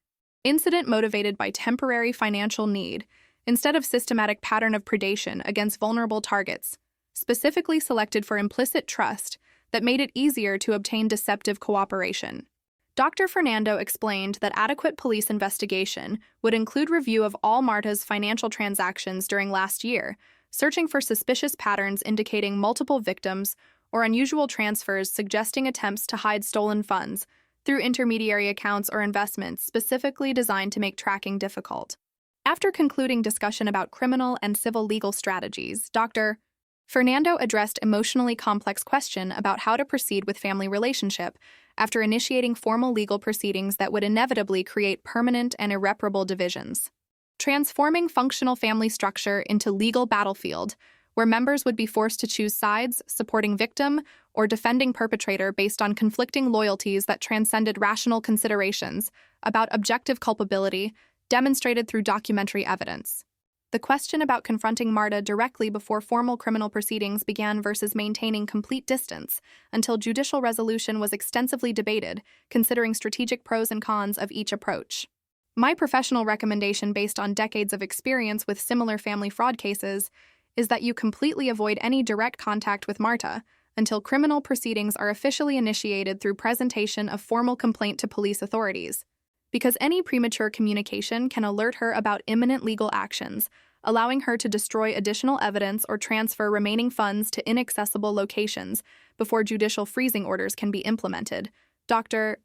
Speaker 1: Incident motivated by temporary financial need, instead of systematic pattern of predation against vulnerable targets, specifically selected for implicit trust that made it easier to obtain deceptive cooperation. Dr. Fernando explained that adequate police investigation would include review of all Marta's financial transactions during last year, searching for suspicious patterns indicating multiple victims or unusual transfers suggesting attempts to hide stolen funds through intermediary accounts or investments specifically designed to make tracking difficult. After concluding discussion about criminal and civil legal strategies, Dr. Fernando addressed emotionally complex question about how to proceed with family relationship after initiating formal legal proceedings that would inevitably create permanent and irreparable divisions. Transforming functional family structure into legal battlefield, where members would be forced to choose sides, supporting victim or defending perpetrator based on conflicting loyalties that transcended rational considerations about objective culpability demonstrated through documentary evidence. The question about confronting Marta directly before formal criminal proceedings began versus maintaining complete distance until judicial resolution was extensively debated, considering strategic pros and cons of each approach. My professional recommendation based on decades of experience with similar family fraud cases is that you completely avoid any direct contact with Marta until criminal proceedings are officially initiated through presentation of formal complaint to police authorities, because any premature communication can alert her about imminent legal actions, allowing her to destroy additional evidence or transfer remaining funds to inaccessible locations before judicial freezing orders can be implemented. Dr.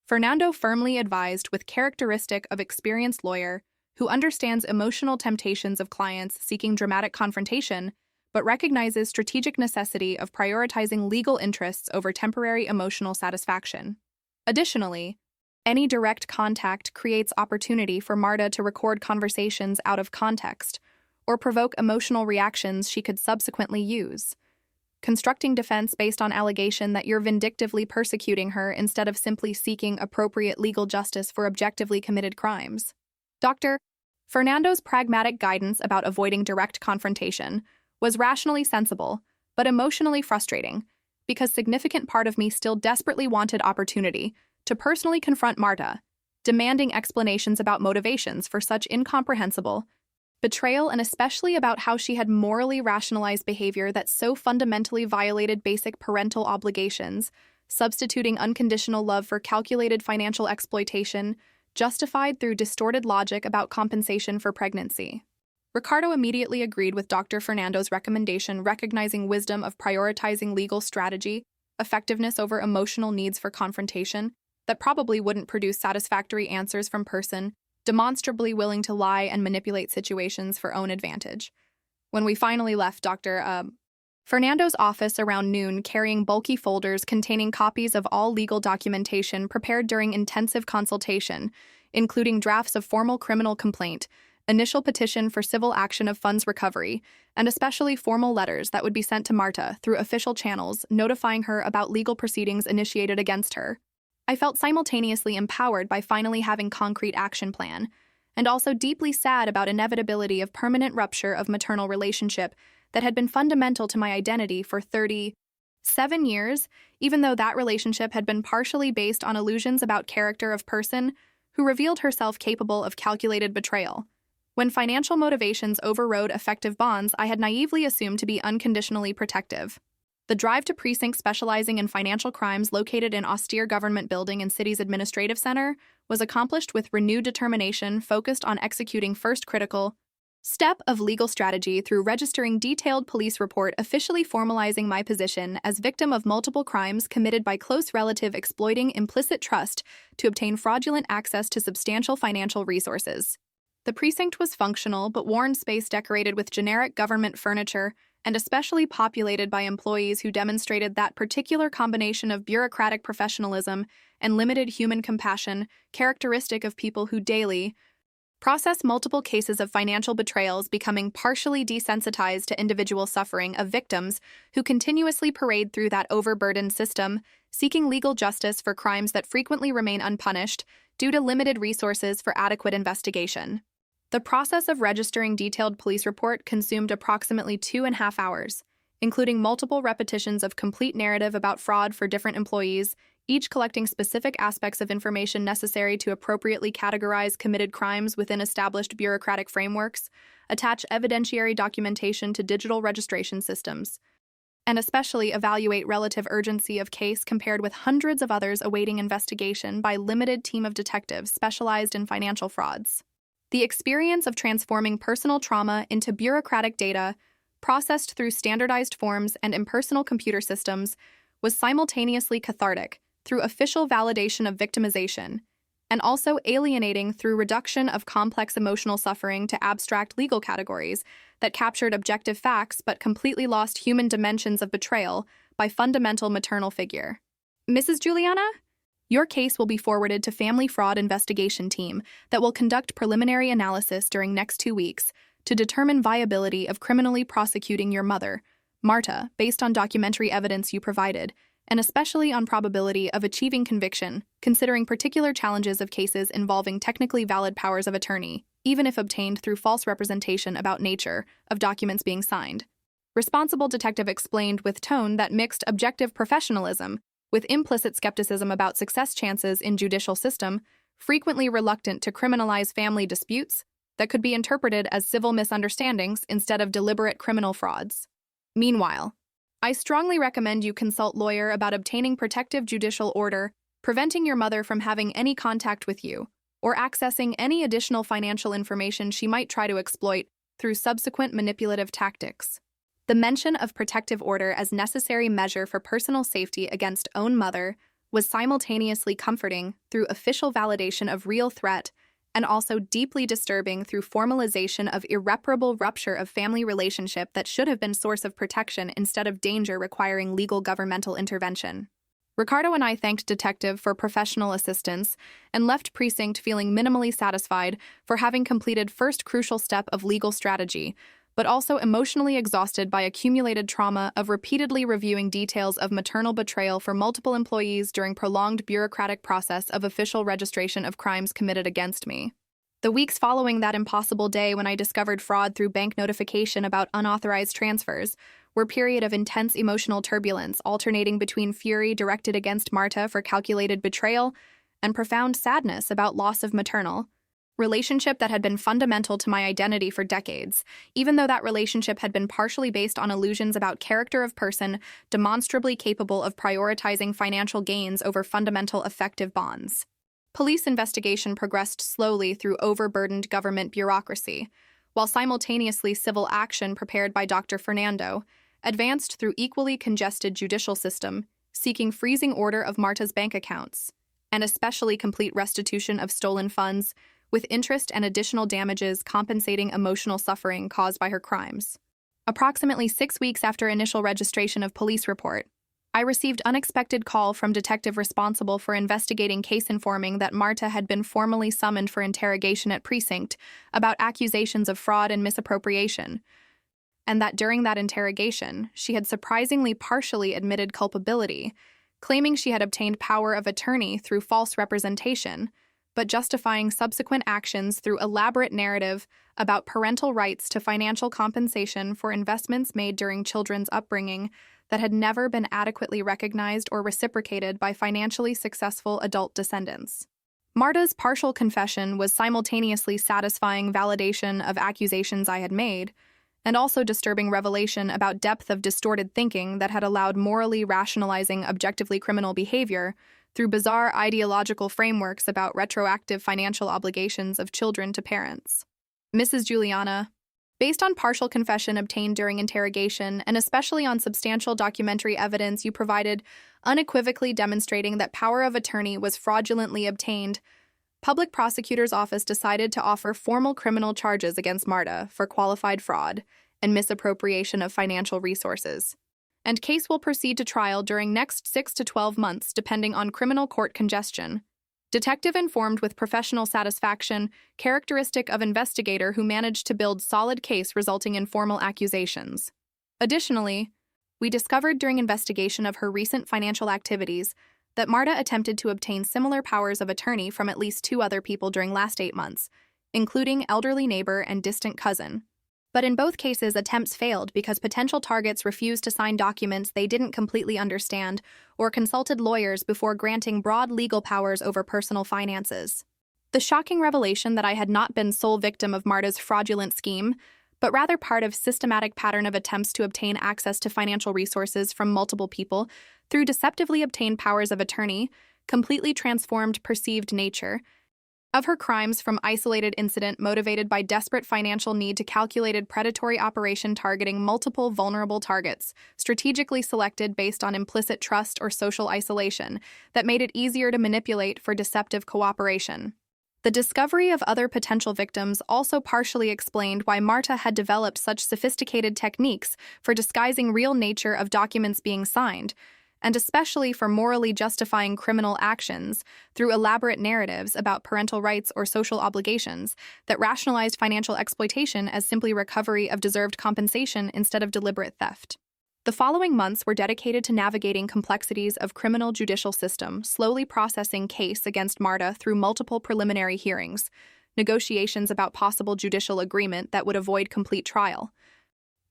Speaker 1: Fernando firmly advised with characteristic of experienced lawyer who understands emotional temptations of clients seeking dramatic confrontation, but recognizes strategic necessity of prioritizing legal interests over temporary emotional satisfaction. Additionally, any direct contact creates opportunity for Marta to record conversations out of context or provoke emotional reactions she could subsequently use, constructing defense based on allegation that you're vindictively persecuting her instead of simply seeking appropriate legal justice for objectively committed crimes. Dr. Fernando's pragmatic guidance about avoiding direct confrontation was rationally sensible, but emotionally frustrating, because significant part of me still desperately wanted opportunity to personally confront Marta, demanding explanations about motivations for such incomprehensible betrayal and especially about how she had morally rationalized behavior that so fundamentally violated basic parental obligations, substituting unconditional love for calculated financial exploitation, justified through distorted logic about compensation for pregnancy. Ricardo immediately agreed with Dr. Fernando's recommendation, recognizing wisdom of prioritizing legal strategy, effectiveness over emotional needs for confrontation, that probably wouldn't produce satisfactory answers from person, demonstrably willing to lie and manipulate situations for own advantage. When we finally left Dr. Fernando's office around noon carrying bulky folders containing copies of all legal documentation prepared during intensive consultation, including drafts of formal criminal complaint, initial petition for civil action of funds recovery, and especially formal letters that would be sent to Marta through official channels notifying her about legal proceedings initiated against her, I felt simultaneously empowered by finally having concrete action plan, and also deeply sad about inevitability of permanent rupture of maternal relationship that had been fundamental to my identity for 30 7 years, even though that relationship had been partially based on illusions about character of person who revealed herself capable of calculated betrayal. When financial motivations overrode effective bonds I had naively assumed to be unconditionally protective. The drive to precinct specializing in financial crimes located in austere government building in city's administrative center was accomplished with renewed determination focused on executing first critical step of legal strategy through registering detailed police report officially formalizing my position as victim of multiple crimes committed by close relative exploiting implicit trust to obtain fraudulent access to substantial financial resources. The precinct was functional but worn space decorated with generic government furniture and especially populated by employees who demonstrated that particular combination of bureaucratic professionalism and limited human compassion characteristic of people who daily process multiple cases of financial betrayals, becoming partially desensitized to individual suffering of victims who continuously parade through that overburdened system, seeking legal justice for crimes that frequently remain unpunished due to limited resources for adequate investigation. The process of registering detailed police report consumed approximately 2.5 hours, including multiple repetitions of complete narrative about fraud for different employees, each collecting specific aspects of information necessary to appropriately categorize committed crimes within established bureaucratic frameworks, attach evidentiary documentation to digital registration systems, and especially evaluate relative urgency of case compared with hundreds of others awaiting investigation by limited team of detectives specialized in financial frauds. The experience of transforming personal trauma into bureaucratic data, processed through standardized forms and impersonal computer systems, was simultaneously cathartic through official validation of victimization, and also alienating through reduction of complex emotional suffering to abstract legal categories that captured objective facts but completely lost human dimensions of betrayal by fundamental maternal figure. Mrs. Juliana? Your case will be forwarded to Family Fraud Investigation Team that will conduct preliminary analysis during next 2 weeks to determine viability of criminally prosecuting your mother, Marta, based on documentary evidence you provided, and especially on probability of achieving conviction, considering particular challenges of cases involving technically valid powers of attorney, even if obtained through false representation about nature of documents being signed. Responsible detective explained with tone that mixed objective professionalism with implicit skepticism about success chances in judicial system, frequently reluctant to criminalize family disputes that could be interpreted as civil misunderstandings instead of deliberate criminal frauds. Meanwhile, I strongly recommend you consult lawyer about obtaining protective judicial order, preventing your mother from having any contact with you, or accessing any additional financial information she might try to exploit through subsequent manipulative tactics. The mention of protective order as necessary measure for personal safety against own mother was simultaneously comforting through official validation of real threat and also deeply disturbing through formalization of irreparable rupture of family relationship that should have been source of protection instead of danger requiring legal governmental intervention. Ricardo and I thanked detective for professional assistance and left precinct feeling minimally satisfied for having completed first crucial step of legal strategy, but also emotionally exhausted by accumulated trauma of repeatedly reviewing details of maternal betrayal for multiple employees during prolonged bureaucratic process of official registration of crimes committed against me. The weeks following that impossible day when I discovered fraud through bank notification about unauthorized transfers were a period of intense emotional turbulence, alternating between fury directed against Marta for calculated betrayal and profound sadness about loss of maternal relationship that had been fundamental to my identity for decades, even though that relationship had been partially based on illusions about character of person demonstrably capable of prioritizing financial gains over fundamental effective bonds. Police investigation progressed slowly through overburdened government bureaucracy, while simultaneously civil action prepared by Dr. Fernando advanced through equally congested judicial system, seeking freezing order of Marta's bank accounts, and especially complete restitution of stolen funds, with interest and additional damages compensating emotional suffering caused by her crimes. Approximately 6 weeks after initial registration of police report, I received unexpected call from detective responsible for investigating case informing that Marta had been formally summoned for interrogation at precinct about accusations of fraud and misappropriation, and that during that interrogation, she had surprisingly partially admitted culpability, claiming she had obtained power of attorney through false representation, but justifying subsequent actions through elaborate narrative about parental rights to financial compensation for investments made during children's upbringing that had never been adequately recognized or reciprocated by financially successful adult descendants. Marta's partial confession was simultaneously satisfying validation of accusations I had made, and also disturbing revelation about depth of distorted thinking that had allowed morally rationalizing objectively criminal behavior through bizarre ideological frameworks about retroactive financial obligations of children to parents. Mrs. Juliana, based on partial confession obtained during interrogation, and especially on substantial documentary evidence you provided unequivocally demonstrating that power of attorney was fraudulently obtained, Public Prosecutor's Office decided to offer formal criminal charges against Marta for qualified fraud and misappropriation of financial resources. And case will proceed to trial during next 6 to 12 months depending on criminal court congestion. Detective informed with professional satisfaction, characteristic of investigator who managed to build solid case resulting in formal accusations. Additionally, we discovered during investigation of her recent financial activities that Marta attempted to obtain similar powers of attorney from at least 2 other people during last 8 months, including elderly neighbor and distant cousin. But in both cases, attempts failed because potential targets refused to sign documents they didn't completely understand or consulted lawyers before granting broad legal powers over personal finances. The shocking revelation that I had not been sole victim of Marta's fraudulent scheme, but rather part of systematic pattern of attempts to obtain access to financial resources from multiple people through deceptively obtained powers of attorney, completely transformed perceived nature of her crimes from isolated incident motivated by desperate financial need to calculated predatory operation targeting multiple vulnerable targets, strategically selected based on implicit trust or social isolation that made it easier to manipulate for deceptive cooperation. The discovery of other potential victims also partially explained why Marta had developed such sophisticated techniques for disguising real nature of documents being signed, and especially for morally justifying criminal actions through elaborate narratives about parental rights or social obligations that rationalized financial exploitation as simply recovery of deserved compensation instead of deliberate theft. The following months were dedicated to navigating complexities of criminal judicial system, slowly processing case against Marta through multiple preliminary hearings, negotiations about possible judicial agreement that would avoid complete trial,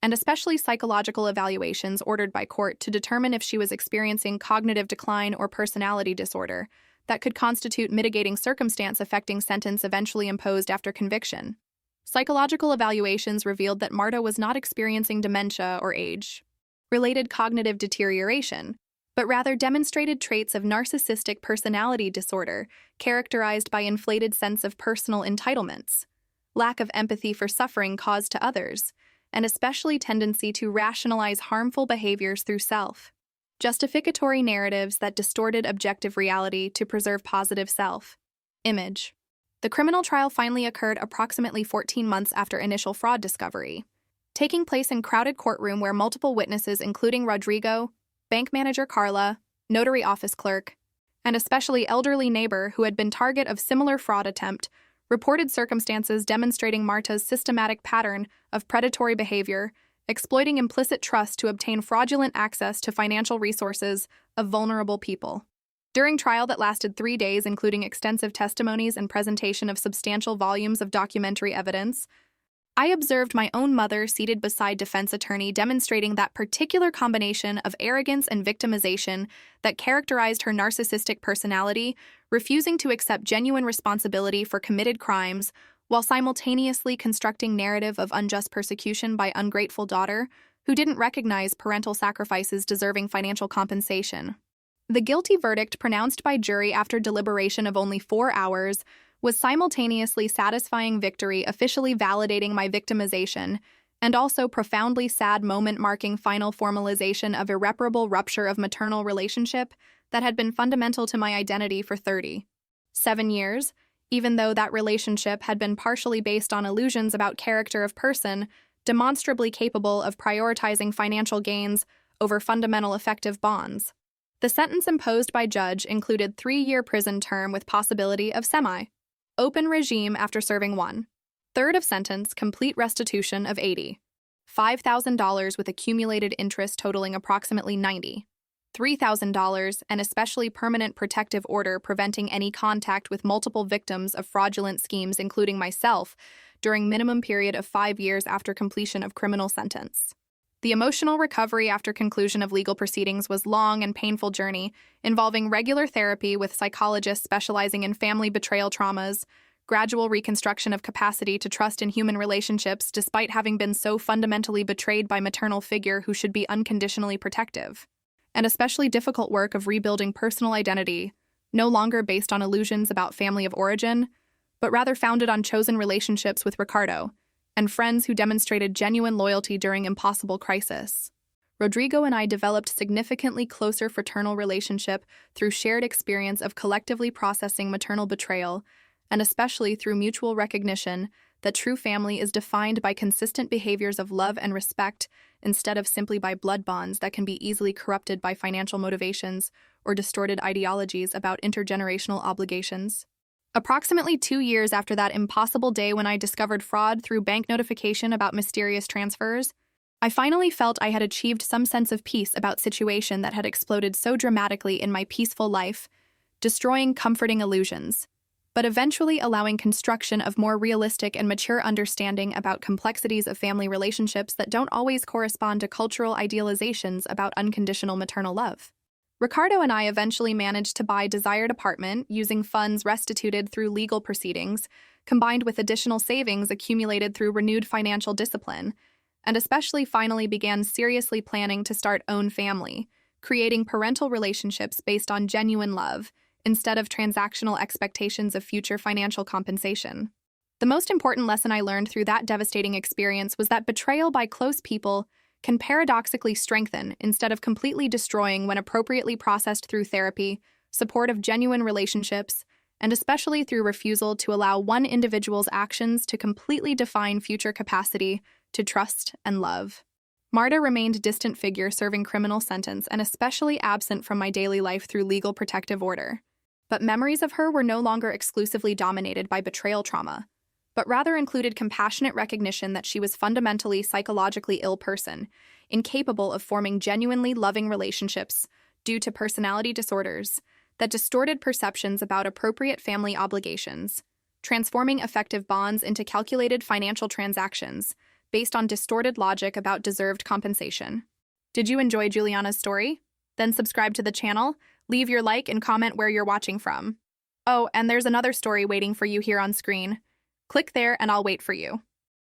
Speaker 1: and especially psychological evaluations ordered by court to determine if she was experiencing cognitive decline or personality disorder that could constitute mitigating circumstance affecting sentence eventually imposed after conviction. Psychological evaluations revealed that Marta was not experiencing dementia or age-related cognitive deterioration, but rather demonstrated traits of narcissistic personality disorder characterized by inflated sense of personal entitlements, lack of empathy for suffering caused to others, and especially tendency to rationalize harmful behaviors through self-justificatory narratives that distorted objective reality to preserve positive self-image. The criminal trial finally occurred approximately 14 months after initial fraud discovery, taking place in crowded courtroom where multiple witnesses including Rodrigo, bank manager Carla, notary office clerk, and especially elderly neighbor who had been target of similar fraud attempt reported circumstances demonstrating Marta's systematic pattern of predatory behavior, exploiting implicit trust to obtain fraudulent access to financial resources of vulnerable people. During trial that lasted 3 days, including extensive testimonies and presentation of substantial volumes of documentary evidence, I observed my own mother seated beside defense attorney demonstrating that particular combination of arrogance and victimization that characterized her narcissistic personality, refusing to accept genuine responsibility for committed crimes, while simultaneously constructing narrative of unjust persecution by ungrateful daughter who didn't recognize parental sacrifices deserving financial compensation. The guilty verdict pronounced by jury after deliberation of only 4 hours was simultaneously satisfying victory, officially validating my victimization, and also profoundly sad moment marking final formalization of irreparable rupture of maternal relationship that had been fundamental to my identity for 37 years, even though that relationship had been partially based on illusions about character of person, demonstrably capable of prioritizing financial gains over fundamental effective bonds. The sentence imposed by judge included 3-year prison term with possibility of semi-open regime after serving 1/3 of sentence, complete restitution of $85,000 with accumulated interest totaling approximately $93,000, and especially permanent protective order preventing any contact with multiple victims of fraudulent schemes, including myself, during minimum period of 5 years after completion of criminal sentence. The emotional recovery after conclusion of legal proceedings was long and painful journey, involving regular therapy with psychologists specializing in family betrayal traumas, gradual reconstruction of capacity to trust in human relationships despite having been so fundamentally betrayed by maternal figure who should be unconditionally protective, and especially difficult work of rebuilding personal identity, no longer based on illusions about family of origin, but rather founded on chosen relationships with Ricardo, and friends who demonstrated genuine loyalty during impossible crisis. Rodrigo and I developed significantly closer fraternal relationship through shared experience of collectively processing maternal betrayal, and especially through mutual recognition that true family is defined by consistent behaviors of love and respect instead of simply by blood bonds that can be easily corrupted by financial motivations or distorted ideologies about intergenerational obligations. Approximately 2 years after that impossible day when I discovered fraud through bank notification about mysterious transfers, I finally felt I had achieved some sense of peace about situation that had exploded so dramatically in my peaceful life, destroying comforting illusions, but eventually allowing construction of more realistic and mature understanding about complexities of family relationships that don't always correspond to cultural idealizations about unconditional maternal love. Ricardo and I eventually managed to buy desired apartment using funds restituted through legal proceedings, combined with additional savings accumulated through renewed financial discipline, and especially finally began seriously planning to start own family, creating parental relationships based on genuine love, instead of transactional expectations of future financial compensation. The most important lesson I learned through that devastating experience was that betrayal by close people can paradoxically strengthen instead of completely destroying when appropriately processed through therapy, support of genuine relationships, and especially through refusal to allow one individual's actions to completely define future capacity to trust and love. Marta remained a distant figure serving criminal sentence and especially absent from my daily life through legal protective order. But memories of her were no longer exclusively dominated by betrayal trauma, but rather included compassionate recognition that she was fundamentally psychologically ill person, incapable of forming genuinely loving relationships due to personality disorders that distorted perceptions about appropriate family obligations, transforming effective bonds into calculated financial transactions based on distorted logic about deserved compensation. Did you enjoy Juliana's story? Then subscribe to the channel, leave your like, and comment where you're watching from. Oh, and there's another story waiting for you here on screen. Click there and I'll wait for you.